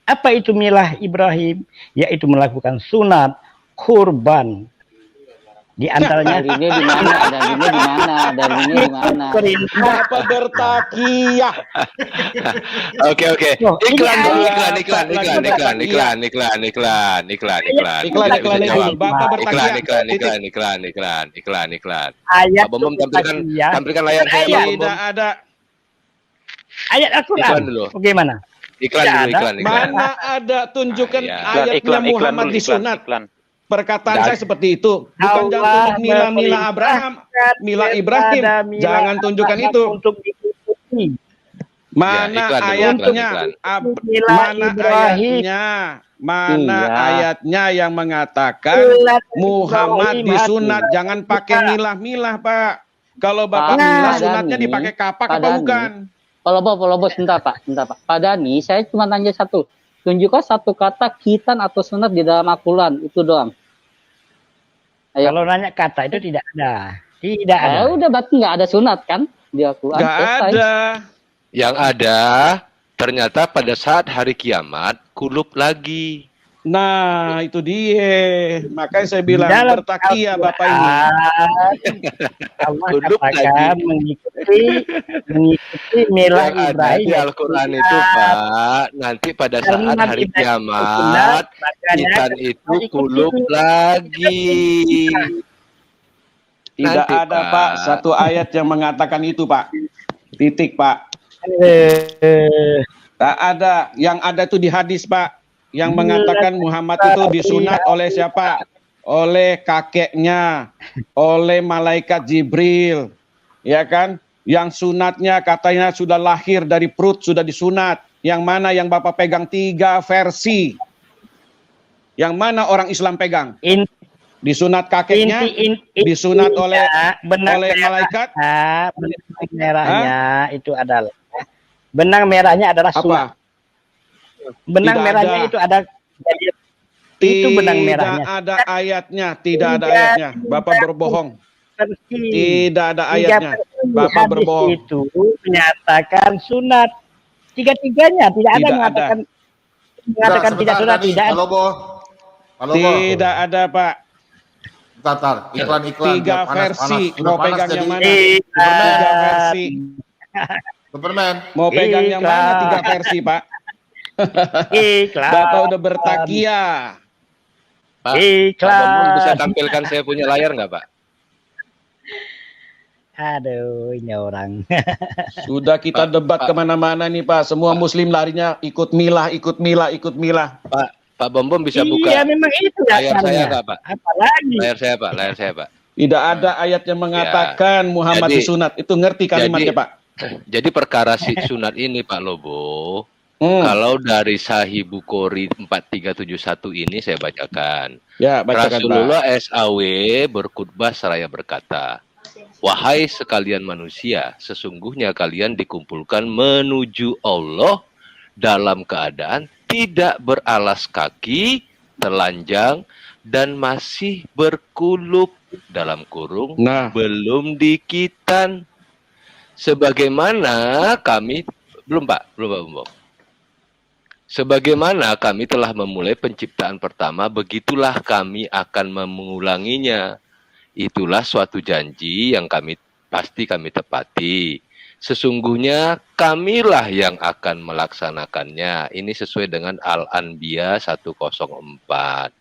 Apa itu milah Ibrahim? Yaitu melakukan sunat, kurban. Di antaranya
dalilnya di mana?
Bapak bertakiyah.
Oke. Iklan.
Ayat
Pak Bomom tampilkan layar saya, Pak Bomom.
Tidak ada.
Ayat Al-Quran. Bagaimana?
Iklan.
Mana ada tunjukkan ayatnya Muhammad disunat. Perkataan saya seperti itu. Bukan jangan tunjuk mila Abraham, mila Ibrahim. Jangan tunjukkan itu. Mana ayatnya? Mana ayatnya yang mengatakan Muhammad disunat? Jangan pakai milah-milah, Pak. Kalau Bapak milah sunatnya dipakai kapak apa bukan?
Kalau bos, bentar Pak. Pak Dani, saya cuma tanya satu. Tunjukkan satu kata khitan atau sunat di dalam Al-Quran, itu doang. Ayo.
Kalau nanya kata itu tidak ada. Tidak ada.
Udah berarti nggak ada sunat kan di Al-Quran.
Nggak
Selesai.
ada.
Yang ada ternyata pada saat hari kiamat kulub lagi.
Nah, itu dia. Makanya saya bilang
Dalam
bertakiyah Bapak ini.
Allah
Kulub
katakan
lagi.
mengikuti milah
Yang ada
Ibrahim.
di Al-Quran itu Pak, nanti pada saat
Karena
hari
kita
kiamat
makanya
khitan itu kulub lagi.
Tidak
Nanti,
ada Pak satu ayat yang mengatakan itu Pak. Titik Pak. Tak ada. Yang ada itu di hadis Pak. Yang mengatakan Muhammad itu disunat oleh siapa? Oleh kakeknya, oleh malaikat Jibril, ya kan? Yang sunatnya katanya sudah lahir dari perut, sudah disunat. Yang mana yang Bapak pegang 3 versi. Yang mana orang Islam pegang? Disunat kakeknya, disunat oleh malaikat.
Benang merahnya itu adalah benang merahnya adalah sunat. Benang
Tidak
merahnya
ada.
itu ada itu benang merahnya.
Tidak ada ayatnya, tidak ada ayatnya. Bapak berbohong. Tidak ada ayatnya. Bapak berbohong.
Itu menyatakan sunat. Tiga-tiganya tidak ada
Tidak
mengatakan
Sebentar,
tidak sunat,
Dani.
tidak ada.
Halo, Bo. Halo, Bo.
Tidak ada Pak.
Tatar, iklan-iklan.
3
biar panas-panas.
versi.
Udah
Mau
panas
pegang
jadi.
yang mana? 3 versi.
Superman.
Mau pegang yang mana 3 versi Pak? Bapak udah bertakiyah.
Pak, Pak Bambang bisa tampilkan saya punya layar nggak Pak?
Aduh, ini orang.
Sudah kita debat kemana-mana nih Pak. Semua Muslim larinya ikut milah, ikut milah, ikut milah.
Pak Bambang bisa buka
Iya, memang itu
layar saya
dasarnya.
nggak Pak?
Apalagi?
Layar saya Pak.
Tidak ada ayat yang mengatakan Muhammad
Jadi-
disunat. Itu ngerti kalimatnya Pak.
Jadi perkara sunat ini Pak Lobo, kalau dari Sahih Bukhari 4371 ini saya bacakan.
Ya, bacakan,
Rasulullah SAW berkhutbah seraya berkata, "Wahai sekalian manusia, sesungguhnya kalian dikumpulkan menuju Allah dalam keadaan tidak beralas kaki, telanjang, dan masih berkulub dalam kurung, belum dikitan. Sebagaimana kami belum Pak. Sebagaimana kami telah memulai penciptaan pertama, begitulah kami akan mengulanginya. Itulah suatu janji yang pasti kami tepati. Sesungguhnya kamilah yang akan melaksanakannya." Ini sesuai dengan Al-Anbiya 104.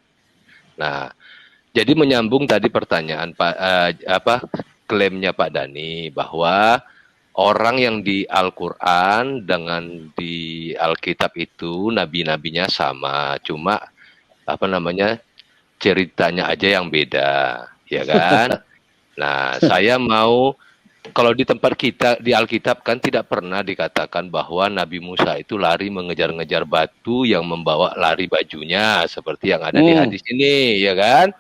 Nah, jadi menyambung tadi pertanyaan klaimnya Pak Dani bahwa orang yang di Al-Quran dengan di Alkitab itu nabi-nabinya sama, cuma ceritanya aja yang beda, ya kan? Nah, saya mau kalau di tempat kita di Alkitab kan tidak pernah dikatakan bahwa Nabi Musa itu lari mengejar-ngejar batu yang membawa lari bajunya seperti yang ada di hadis ini, ya kan?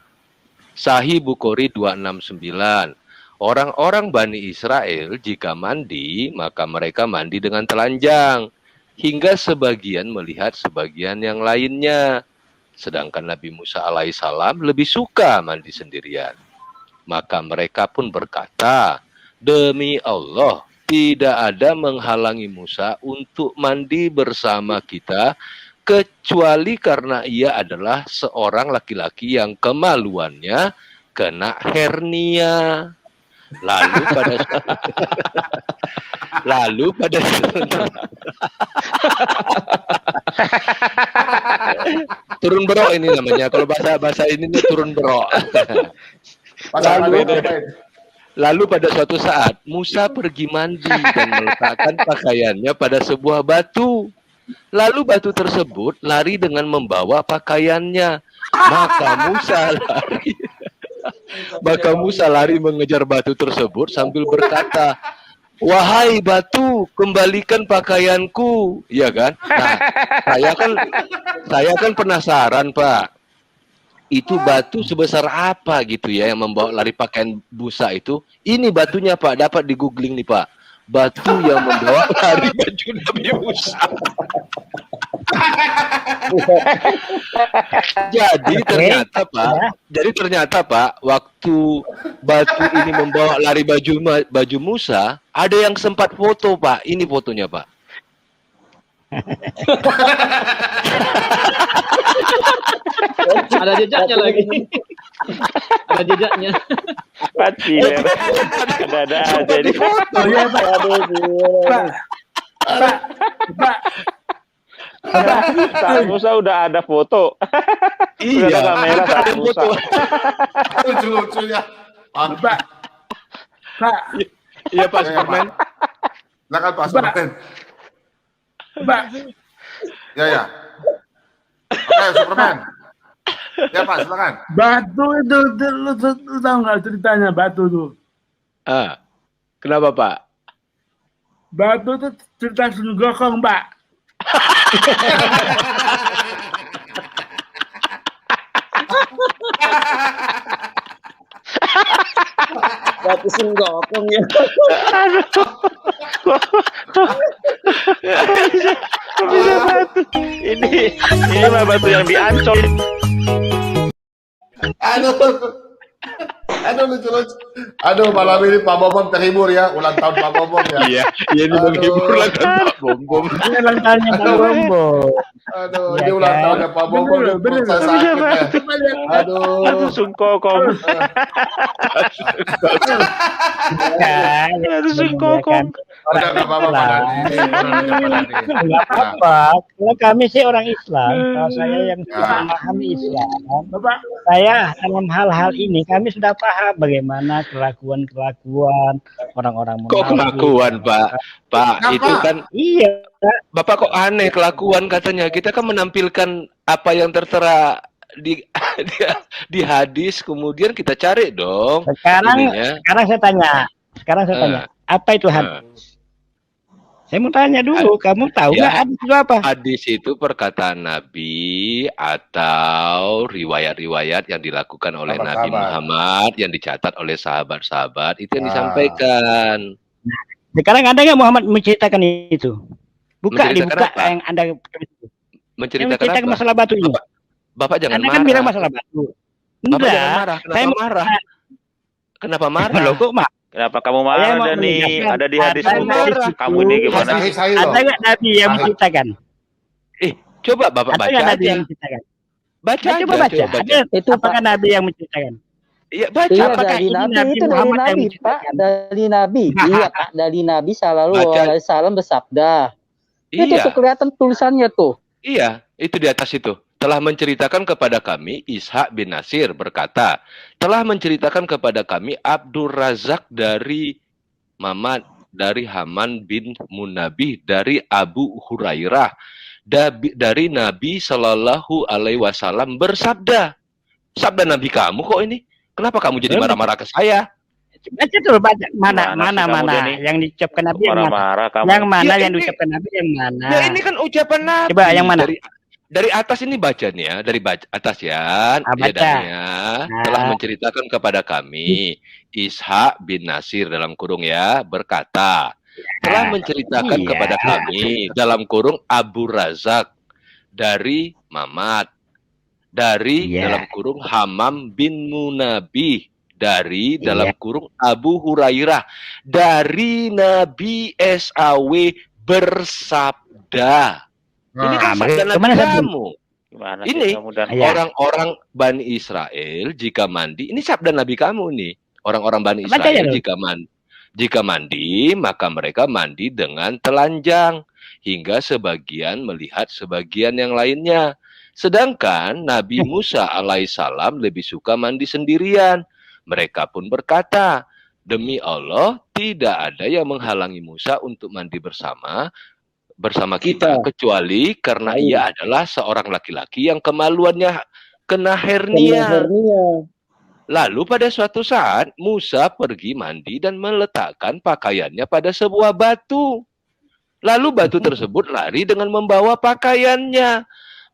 Sahih Bukhari 269. Orang-orang Bani Israel jika mandi, maka mereka mandi dengan telanjang, hingga sebagian melihat sebagian yang lainnya. Sedangkan Nabi Musa alaihissalam lebih suka mandi sendirian. Maka mereka pun berkata, "Demi Allah, tidak ada menghalangi Musa untuk mandi bersama kita, kecuali karena ia adalah seorang laki-laki yang kemaluannya kena hernia." Lalu pada turun berok ini namanya. Kalau bahasa ini turun berok. Lalu pada suatu saat Musa pergi mandi dan meletakkan pakaiannya pada sebuah batu. Lalu batu tersebut lari dengan membawa pakaiannya. Maka Musa lari mengejar batu tersebut sambil berkata, "Wahai batu, kembalikan pakaianku." Ya kan? Nah, saya kan penasaran, Pak. Itu batu sebesar apa gitu ya yang membawa lari pakaian Musa itu? Ini batunya, Pak, dapat di googling nih, Pak. batu yang membawa lari baju Nabi Musa. Jadi ternyata Pak, waktu batu ini membawa lari baju Musa, ada yang sempat foto Pak. Ini fotonya Pak.
Ada jejaknya lagi. Ada jejaknya.
Pasti ya. Ada aja di foto ya Pak. Pak Musa udah ada foto.
Iya.
Udah ada kamera Pak Musa.
Lucu-lucunya.
Pak.
Iya Pak Superman.
Silakan Pak Superman.
Pak.
Ya. Oke, Superman. Ya Pak, silakan.
Batu itu lu tahu nggak ceritanya batu tuh?
Kenapa Pak?
Batu itu cerita Sun Gokong, Pak.
Batu Sun Gokong ya.
Kok bisa batu? Ini mah batu yang di Ancol.
Aduh lucu-lucu. Aduh malam ini Pak Bom terhibur ya, ulang tahun Pak Bom ya.
Iya, ini menghibur ulang tahun Pak Bom.
Ini ulang tahunnya Pak Bom.
Aduh, ini ulang tahunnya Pak Bom. Bener. Saya sakit ya. Aduh.
Sungkokong.
Aduh Sungkokong.
Udah nggak apa-apa Pak Dani.
Nggak apa-apa. Kalau kami sih orang Islam, kalau saya yang tidak memahami Islam, saya dalam hal-hal ini kami sudah paham bagaimana kelakuan orang-orang
Kok kelakuan Pak? Pak, itu kan
iya.
Bapak kok aneh kelakuan katanya. Kita kan menampilkan apa yang tertera di hadis, kemudian kita cari dong.
Sekarang saya tanya, apa itu hadis? Saya mau tanya dulu, kamu tahu nggak hadis itu apa?
Hadis itu perkataan Nabi atau riwayat-riwayat yang dilakukan oleh Nabi Muhammad, yang dicatat oleh sahabat-sahabat, itu yang disampaikan.
Nah, sekarang ada nggak Muhammad menceritakan itu? Dibuka yang Anda menceritakan masalah batu ini.
Bapak jangan
Anda
marah.
kan bilang masalah batu.
Bapak jangan marah. Kenapa marah? Kenapa marah?
Loh, kok marah?
Kenapa kamu marah ada di hadis umur? Kamu ini gimana?
Ada nggak Nabi yang menceritakan?
Coba Bapak baca
Nabi
aja.
yang menceritakan?
Baca
coba baca. Itu apakah Nabi yang menceritakan?
Iya, baca.
Iya,
Apakah
dari
ini
Nabi
Nabi
itu dari
Muhammad yang
Nabi, Pak.
menceritakan?
Dari Nabi. Iya, Pak. Dari Nabi Sallallahu Alaihi Wasallam bersabda. Itu
Iya.
tuh kelihatan tulisannya tuh.
Iya, itu di atas itu. Telah menceritakan kepada kami Ishaq bin Nasir berkata, telah menceritakan kepada kami Abdur Razak dari dari Haman bin Munabih dari Abu Hurairah dari Nabi Shallallahu Alaihi Wasallam bersabda. Sabda Nabi kamu kok ini? Kenapa kamu jadi marah-marah ke saya?
Baca dulu, baca mana yang diucapkan Nabi yang mana?
Marah-marah kamu.
Yang mana
Ya,
yang
ini-
diucapkan Nabi yang mana?
Ya ini kan ucapan Nabi.
Coba yang mana?
Dari atas ini baca nih ya, dari atas ya.
baca.
Telah menceritakan kepada kami Ishaq bin Nasir dalam kurung ya berkata, telah menceritakan kepada kami dalam kurung Abu Razak dari Mamat dari dalam kurung Hamam bin Munabih dari dalam kurung Abu Hurairah dari Nabi SAW bersabda. Ini kan sabda Nabi kamu.
Gimana
Ini
sih kamu dan
orang-orang Bani Israel jika mandi, ini sabda Nabi kamu nih. Orang-orang Bani
Baca
Israel
ya,
jika mandi, maka mereka mandi dengan telanjang hingga sebagian melihat sebagian yang lainnya. Sedangkan Nabi Musa alaihissalam lebih suka mandi sendirian. Mereka pun berkata, demi Allah tidak ada yang menghalangi Musa untuk mandi bersama kita kecuali karena ia adalah seorang laki-laki yang kemaluannya kena hernia. Lalu pada suatu saat Musa pergi mandi dan meletakkan pakaiannya pada sebuah batu. Lalu batu tersebut lari dengan membawa pakaiannya.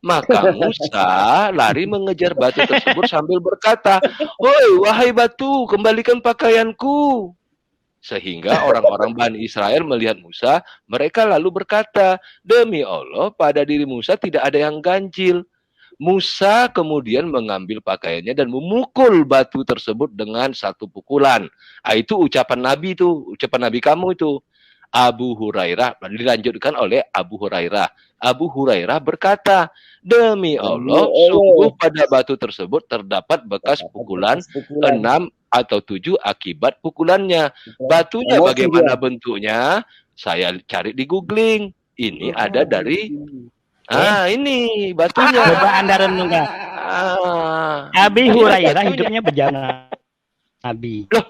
Maka Musa lari mengejar batu tersebut sambil berkata, "Woi, wahai batu, kembalikan pakaianku." Sehingga orang-orang Bani Israel melihat Musa, mereka lalu berkata, demi Allah, pada diri Musa tidak ada yang ganjil. Musa kemudian mengambil pakaiannya dan memukul batu tersebut dengan satu pukulan. Itu ucapan Nabi itu, ucapan Nabi kamu itu. Abu Hurairah, dilanjutkan oleh Abu Hurairah. Abu Hurairah berkata, demi Allah, sungguh pada batu tersebut terdapat bekas pukulan 6 atau 7 akibat pukulannya. Batunya bagaimana bentuknya? Saya cari di googling. Ini ada dari ini batunya.
Coba Anda renungkan. Abi Hurairah hidupnya berjalan Nabi.
Loh,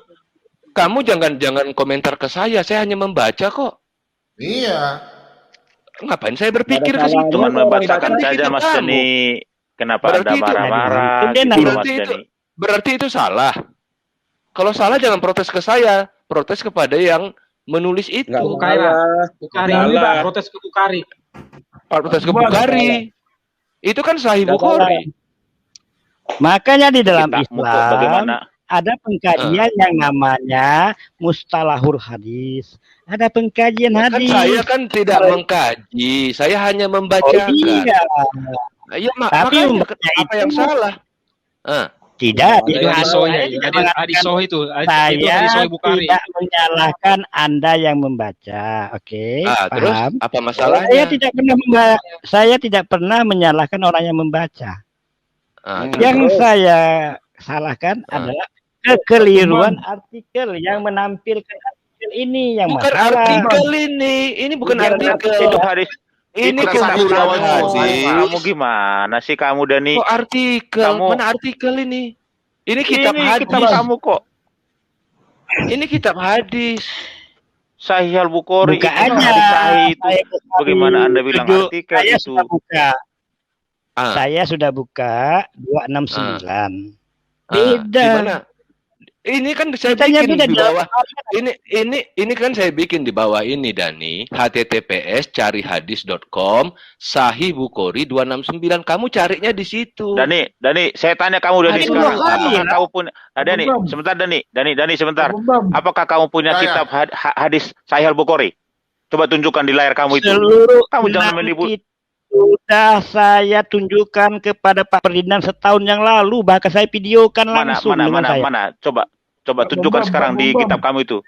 kamu jangan komentar ke saya hanya membaca kok.
Iya.
Ngapain saya berpikir ke situ?
Cuma membacakan saja Mas Dani. Kenapa Anda marah-marah gitu Mas Dani?
Berarti itu salah. Kalau salah jangan protes ke saya, protes kepada yang menulis itu.
Bukari, Pak. Protes ke Bukari.
Protes ke Bukari. Itu kan Sahih Bukhari.
Makanya di dalam Islam
bagaimana?
ada pengkajian yang namanya mustalahul hadis. Ada pengkajian hadis.
Saya kan tidak mengkaji, saya hanya membacakan.
Iya.
Ya,
Tapi
makanya apa yang salah?
Tidak,
Hadisohnya, hadisoh itu.
Saya tidak menyalahkan Anda yang membaca, oke?
Terus
paham?
apa masalahnya?
Saya tidak pernah menyalahkan orang yang membaca. Yang saya salahkan adalah kekeliruan artikel yang menampilkan artikel ini yang
bukan
masalah.
Artikel ini bukan artikel.
Itu hadis. Ini
kumpulan
hadis. Kamu gimana sih kamu Dani?
Kok artikel? Mana artikel ini? Ini kitab hadis.
Kitab kamu kok.
Ini kitab hadis.
Sahih Al-Bukhari
Buka
itu
aja.
hadis sahih itu. Bagaimana Anda bilang artikel
Saya
itu?
sudah buka. Saya sudah buka 269. Beda.
Gimana? Ini kan saya bikin di bawah. Ini kan saya bikin di bawah ini Dani. https carihadis.com Sahih Bukhari 269. Kamu carinya di situ.
Dani, saya tanya kamu Dani sekarang. Apakah kamu punya Dani, sebentar Dani sebentar. Apakah kamu punya kitab hadis Sahih Al-Bukhari? Coba tunjukkan di layar kamu itu. Kamu jangan menipu.
Sudah saya tunjukkan kepada Pak Ferdinand setahun yang lalu, bahkan saya videokan langsung dengan saya.
Mana? Coba tunjukkan sekarang di kitab kamu itu.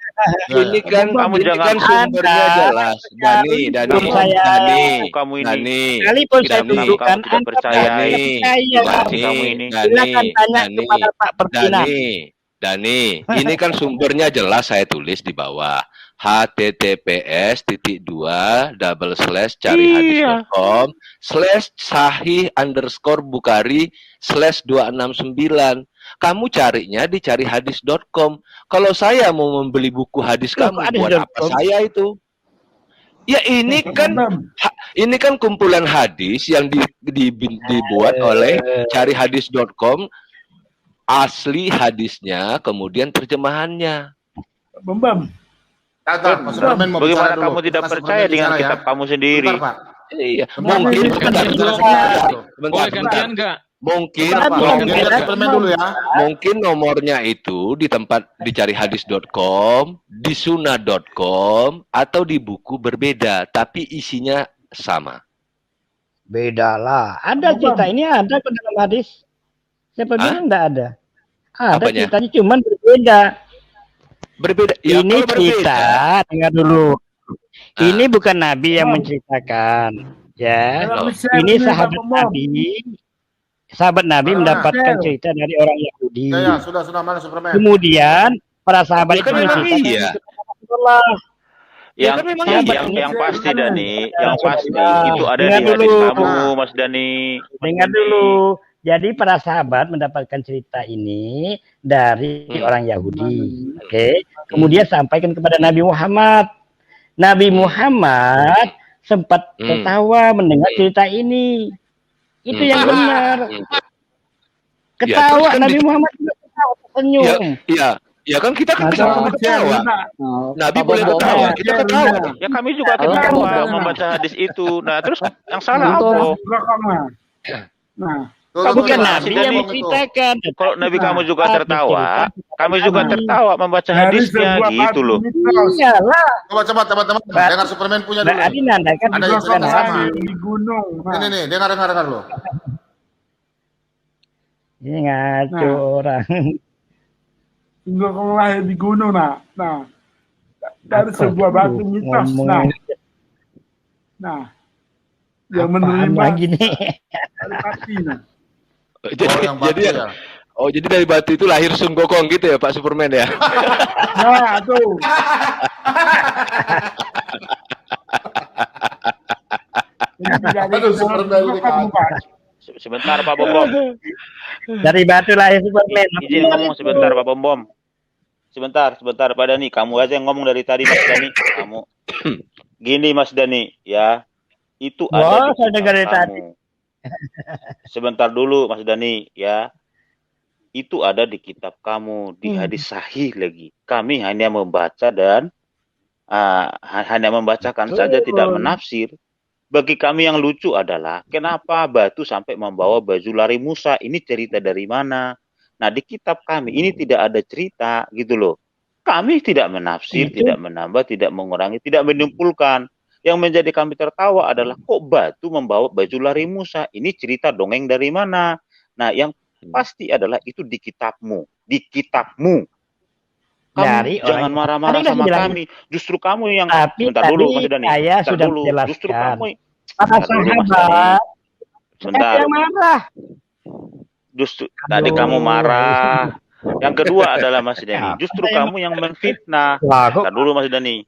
Ini kan
kamu jangan
sumbernya jelas. Dani.
Kamu ini.
Sekalipun saya tunjukkan,
tidak percaya. Kamu ini.
Silakan tanya kepada Pak Ferdinand.
Dani, ini kan sumbernya jelas saya tulis di bawah. https://sahih_bukhari/269. Kamu carinya di carihadis.com. Kalau saya mau membeli buku hadis kamu, buat apa saya itu? Ya ini kan kumpulan hadis yang dibuat oleh carihadis.com. Asli hadisnya, kemudian terjemahannya.
Bagaimana kamu tidak percaya dengan kitab kamu sendiri?
Iya, mungkin mungkin nomornya itu di tempat di carihadis.com, di sunnah.com, atau di buku berbeda, tapi isinya sama.
Beda lah. Ada cerita ini ada ke dalam hadis. Siapa bilang enggak ada? Ada ceritanya, cuman berbeda.
Ya,
ini cerita, dengar dulu. Ini bukan Nabi yang menceritakan, ya. Ini sahabat Nabi. Sahabat Nabi mendapatkan cerita dari orang Yahudi.
Ya, sudah mana Superman?
Kemudian para sahabat itu menceritakan Rasulullah.
Yang pasti Dani, yang pasti itu ada di hadis kamu, Mas Dani.
Dengar dulu. Jadi para sahabat mendapatkan cerita ini dari orang Yahudi. Oke. Kemudian sampaikan kepada Nabi Muhammad. Nabi Muhammad sempat tertawa mendengar cerita ini. Itu yang benar. Ketawa,
kan
Nabi Muhammad juga ketawa, tersenyum.
Ya kan kita kan sama ketawa. Nabi boleh ketawa, kita ketawa.
Ya kami juga ketawa membaca hadis itu. Nah terus yang salah apa?
Bukan
Gimana
Nabi
sih,
yang
Dani?
menceritakan.
Kalau Nabi kamu juga
Aku
tertawa,
cerita
kami juga
Nabi.
tertawa membaca
Dari
hadisnya
sebuah
gitu
batu
loh.
mitros.
Iyalah.
Coba teman-teman,
Batu.
dengar Superman punya dulu.
Berarti
nih.
Nanda kan
Ada yang
bukan
cerita sama.
Nabi.
Di gunung.
Nih, dengar lo.
Ini ngaco orang.
Sungguh kau lahir di gunung, nah. Dari
Apa
sebuah
tuh
batu mitros,
ngomong
yang
apaan
menerima
lagi nih?
dari pati, nah.
Jadi dari batu itu lahir Sun Gokong gitu ya Pak Superman ya?
Nah, tuh.
Aduh, Superman ini kan.
Sebentar Pak Bom Bom.
Dari batu lahir Superman.
Izin ngomong sebentar Pak Bom Bom. Sebentar Pak Dani. Kamu aja yang ngomong dari tadi Mas Dani. Kamu. Gini Mas Dani, ya. Itu ada di
saya dengar dari
kitab
tadi.
kamu. Sebentar dulu Mas Dani, ya. Itu ada di kitab kamu, di hadis sahih lagi. Kami hanya membaca dan hanya membacakan saja, tidak menafsir. Bagi kami yang lucu adalah kenapa batu sampai membawa baju lari Musa? Ini cerita dari mana? Nah, di kitab kami ini tidak ada cerita gitu loh. Kami tidak menafsir, tidak menambah, tidak mengurangi, tidak menyimpulkan. Yang menjadi kami tertawa adalah kok batu membawa baju lari Musa? Ini cerita dongeng dari mana? Nah, yang pasti adalah itu di kitabmu. Di kitabmu. Kamu jangan marah-marah sama kami. Justru kamu yang sebentar dulu Mas Dani.
Saya sudah
dulu. Justru kamu. Sebentar.
Yang marah.
Justru tadi kamu marah. Yang kedua adalah Mas Dani. Justru kamu yang menfitnah. Sebentar dulu Mas Dani.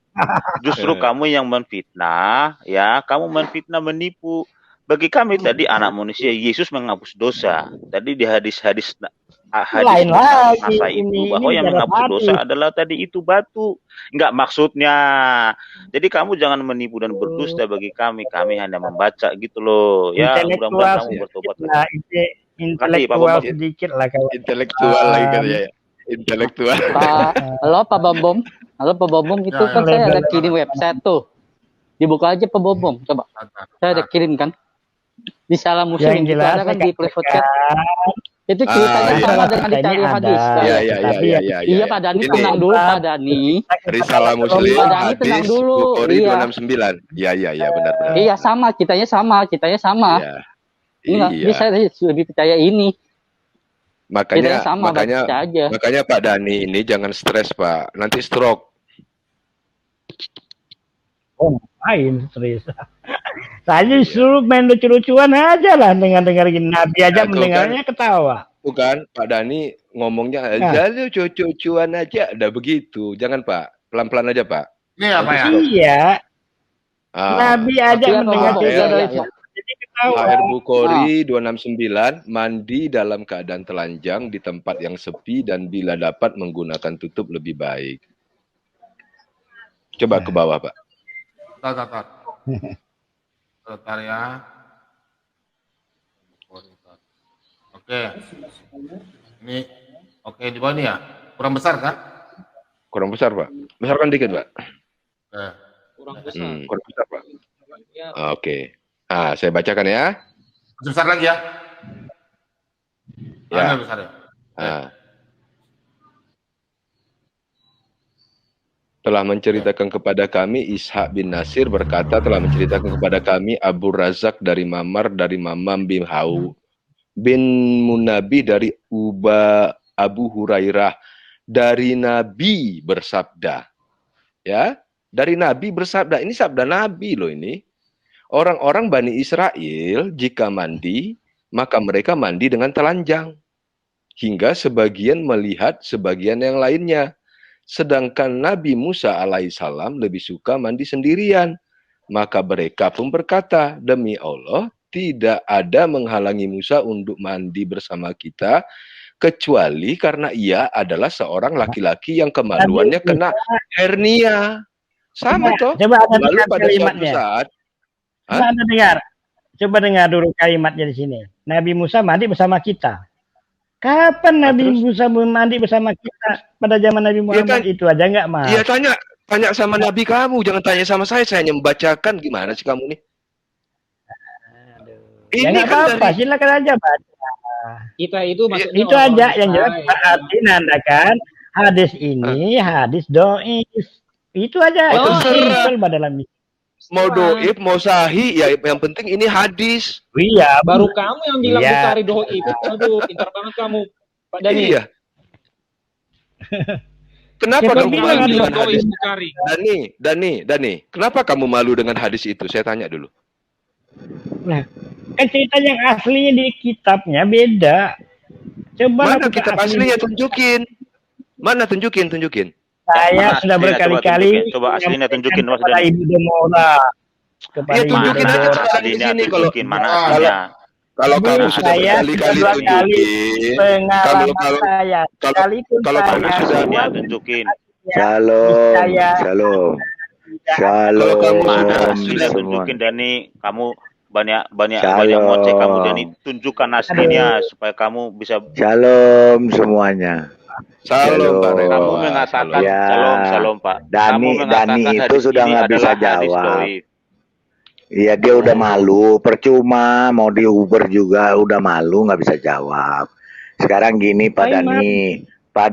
Justru kamu yang menfitnah, ya. Kamu menfitnah, menipu. Bagi kami tadi anak manusia Yesus menghapus dosa. Tadi di hadis-hadis
Lain lagi
masa itu bahwa yang menghapus dosa adalah tadi itu batu. Enggak maksudnya. Jadi kamu jangan menipu dan berdusta bagi kami. Kami hanya membaca gitu loh. Ya, mudah-mudahan kamu bertobat.
Intelektual sedikit lah kalau
intelektual lagi kan ya. Intelektual.
Halo Pak Bom. Halo Pak Bom, itu kan saya ada kirim website tuh. Dibuka aja Pak Bom, coba. Saya ada kirim kan. Di Salam Muslim itu ada kan di Play Chat. Itu ceritanya sama dengan dicari hadis. Iya Pak Dani, tenang dulu Pak Dani.
Risalah Muslim,
Pak Dani tenang
hadis,
dulu.
Bukhari 269. Iya, benar.
Iya sama, kitanya sama.
Iya.
Bisa lebih percaya ini.
Makanya
sama,
makanya Pak Dani ini jangan stres Pak, nanti stroke.
Oh, ngapain stres? Saya disuruh main lucu-lucuan aja lah dengar gini. Nabi aja mendengarnya ketawa.
Bukan, Pak Dani ngomongnya aja lucu-lucuan aja, udah begitu. Jangan Pak, pelan-pelan aja Pak.
Ini apa ya?
Iya. Nabi aja mendengar jadi ketawa.
Air Bukhari 269, mandi dalam keadaan telanjang di tempat yang sepi dan bila dapat menggunakan tutup lebih baik. Coba ke bawah Pak.
Bentar ya. Oke. Ini oke di bawah ini ya. Kurang besar kan?
Kurang besar Pak. Besarkan dikit Pak.
Kurang besar.
Kurang besar Pak. Oke. Nah, saya bacakan ya.
Besar lagi ya.
Ya.
Besar ya.
Telah menceritakan kepada kami Ishaq bin Nasir berkata telah menceritakan kepada kami Abu Razak dari Mamar dari Mamam bin Hau bin Munabi dari Abu Hurairah dari Nabi bersabda, ya, dari Nabi bersabda. Ini sabda Nabi loh ini. Orang-orang Bani Israel jika mandi maka mereka mandi dengan telanjang hingga sebagian melihat sebagian yang lainnya. Sedangkan Nabi Musa alaihissalam lebih suka mandi sendirian. Maka mereka pun berkata, demi Allah, tidak ada menghalangi Musa untuk mandi bersama kita, kecuali karena ia adalah seorang laki-laki yang kemaluannya kena hernia. Sama toh. Lalu pada suatu saat,
Coba dengar dulu kalimatnya di sini. Nabi Musa mandi bersama kita. Kapan Nabi Musa mandi bersama kita pada zaman Nabi Muhammad itu aja nggak mau?
Iya tanya sama Nabi kamu, jangan tanya sama saya hanya membacakan. Gimana sih kamu nih?
Ini ya, kan apa-apa, silakan aja baca.
Kita itu maksudnya
Itu aja
orang-orang
yang jelas
besar,
berarti nandakan hadis ini hadis dois. Itu aja.
Oh, terserah.
Simpel dalam
Mau doib, mau sahih, ya yang penting ini hadis.
Iya.
baru kamu yang bilang
Iya.
Bukhari doib. Aduh, pintar banget kamu, Pak Dani.
Iya. Kenapa
Siapa
kamu
bilang
malu
ada
dengan
doib
hadis?
Bukhari?
Dani, kenapa kamu malu dengan hadis itu? Saya tanya dulu.
Nah, kan cerita yang aslinya di kitabnya beda. Coba
Mana kitab aslinya tunjukin? Mana tunjukin?
Saya
Mana
sudah
aslinya?
berkali-kali
Coba aslinya tunjukin, Mas
kepada
Dani.
Ibu Demora. Kepada
Ya
Ibu
tunjukin aja
Demora.
sekarang di sini kalau
Mana aslinya?
kalau kamu
Bu,
sudah
saya
berkali-kali
sudah 2 kali
tunjukin,
pengalaman
kalau
saya. Sekalipun
kalau kamu
saya
sudah
Aslinya tunjukin.
Shalom,
saya
shalom,
Kalau kamu
Mana
shalom
aslinya
semua.
tunjukin, Dani. Kamu banyak
Shalom.
ngoceh kamu, Dani. Tunjukkan aslinya supaya kamu bisa.
Shalom semuanya.
Shalom, Pak Rewa.
Kamu mengatakan
Ya,
shalom Pak. Kamu
Dani
mengatakan
itu
hadis
sudah
ini
nggak bisa
adalah hadis
jawab.
doib.
Iya, dia udah malu, percuma mau di Uber juga udah malu nggak bisa jawab. Sekarang gini Pak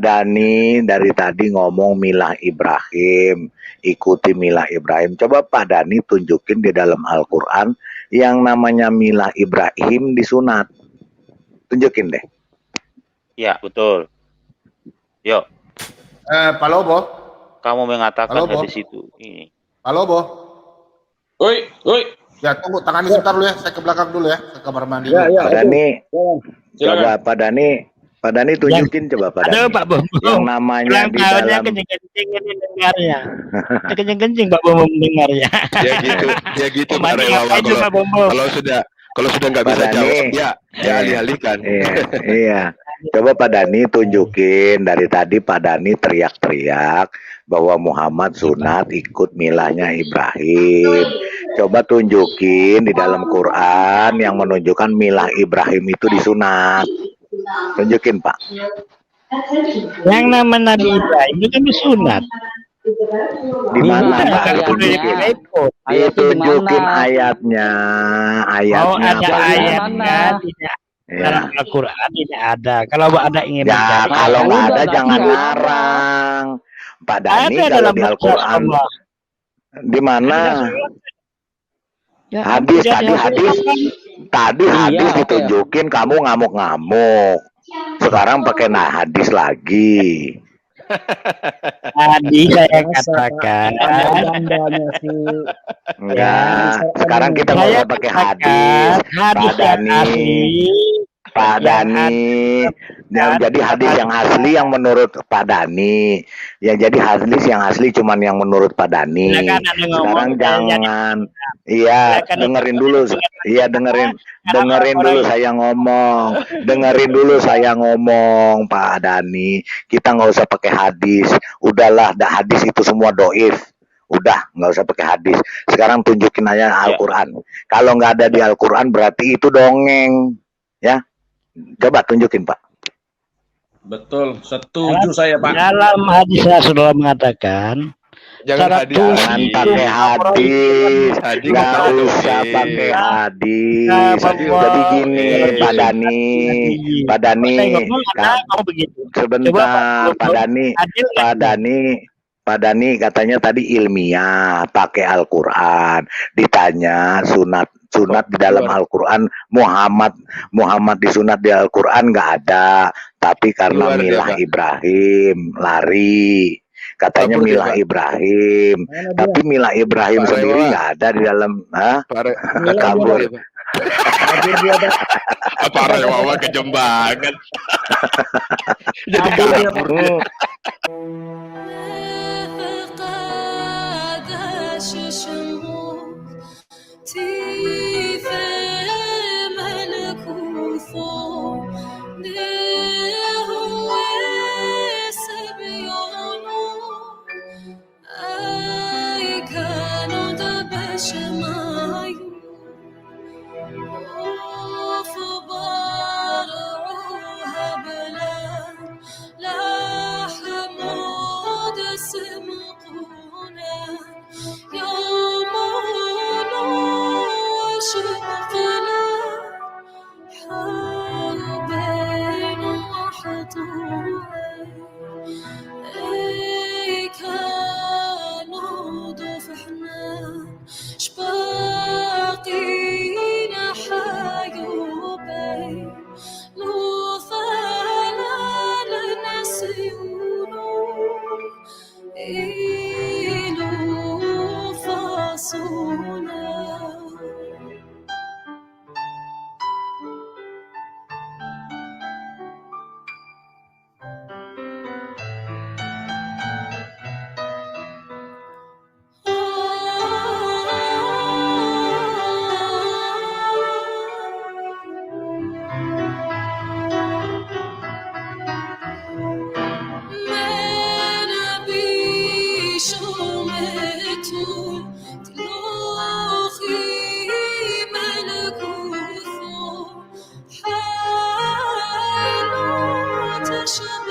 Dani dari tadi ngomong milah Ibrahim, ikuti milah Ibrahim. Coba Pak Dani tunjukin di dalam Al-Quran yang namanya milah Ibrahim disunat. Tunjukin deh.
Ya, betul. Yuk,
Pak Lobo.
kamu mengatakan
Halo, Bo.
hadis itu. Ini.
Pak Lobo.
Woi.
Ya, tunggu, tangani sebentar dulu ya. Saya ke belakang dulu ya. Saya ke kamar mandi
Ya,
dulu.
ya.
Pak Dani, coba
Silakan.
Pak Dani tunjukin coba Pak
Aduh,
Dani.
Pak Bom.
Yang namanya
Ulang
di
tahunnya
dalam
kencing-kencing ini dengarnya. Kencing-kencing Pak Bom mendengarnya.
Ya gitu Pak
Mandi
Rewa.
ngapain tuh, Pak Bom?
Kalau sudah nggak
Pak
bisa
Dani.
jawab, ya alih-alihkan.
Iya. Coba Pak Dani tunjukin dari tadi Pak Dani teriak-teriak bahwa Muhammad sunat ikut milahnya Ibrahim. Coba tunjukin di dalam Quran yang menunjukkan milah Ibrahim itu disunat. Tunjukin Pak.
Yang nama Nabi Ibrahim itu kan disunat.
Di mana Pak?
Ayatnya.
Tunjukin.
Ayatnya di
Ditunjukin
mana?
ayatnya.
Oh, ada
Pak.
ayatnya tidak. Dalam
Ya.
Al-Quran tidak ada. Kalau Anda ingin
Ya,
mencari,
kalau nggak ada
Udah,
jangan
berarti nggak ada.
ngarang. Pak Dani
ada
kalau
dalam
di Al-Quran
Allah.
di mana?
Ya,
Hadis
tidak
tadi
ada.
hadis
Iya, oke.
ditunjukin kamu ngamuk-ngamuk. Sekarang pakai hadis lagi.
Tadi saya katakan.
Enggak. Sekarang kita nggak
Saya
usah pakai hadis.
hadis
Pak
yang
Dani.
asli.
Pak Dani, yang jadi hadis yang asli yang menurut Pak Dani, yang jadi hadis yang asli cuman yang menurut Pak Dani.
Silakan Anda ngomong,
Sekarang
saya
jangan, iya
Silakan
dengerin dulu, iya dengerin dulu saya ngomong, dengerin dulu saya ngomong Pak Dani. Kita nggak usah pakai hadis, udahlah, hadis itu semua doif. Udah, nggak usah pakai hadis. Sekarang tunjukin aja Al-Quran. Kalau nggak ada di Al-Quran berarti itu dongeng, ya. Coba tunjukin Pak.
Betul, setuju saya Pak.
Dalam hadis Rasulullah mengatakan,
Jangan hadis.
Jangan pakai hadis,
Hadis
nggak
nggak tahu
usah
doib.
pakai hadis.
Nah,
Jadi gini, Pak Dani, Pak Dani,
mau begitu.
sebentar, Pak Dani katanya tadi ilmiah, pakai Al-Quran. Ditanya sunat di dalam Al-Quran, Muhammad disunat di Al-Quran nggak ada, tapi karena
Keluar dia,
milah
Pak.
Ibrahim lari. Katanya
Kabur dia,
milah
Pak.
Ibrahim, tapi milah Ibrahim
Pak
sendiri
Rewa.
nggak ada di dalam, kabur.
Apa Rewa kejembangan. Jadi kabur dia.
حب إلو فاصونا شب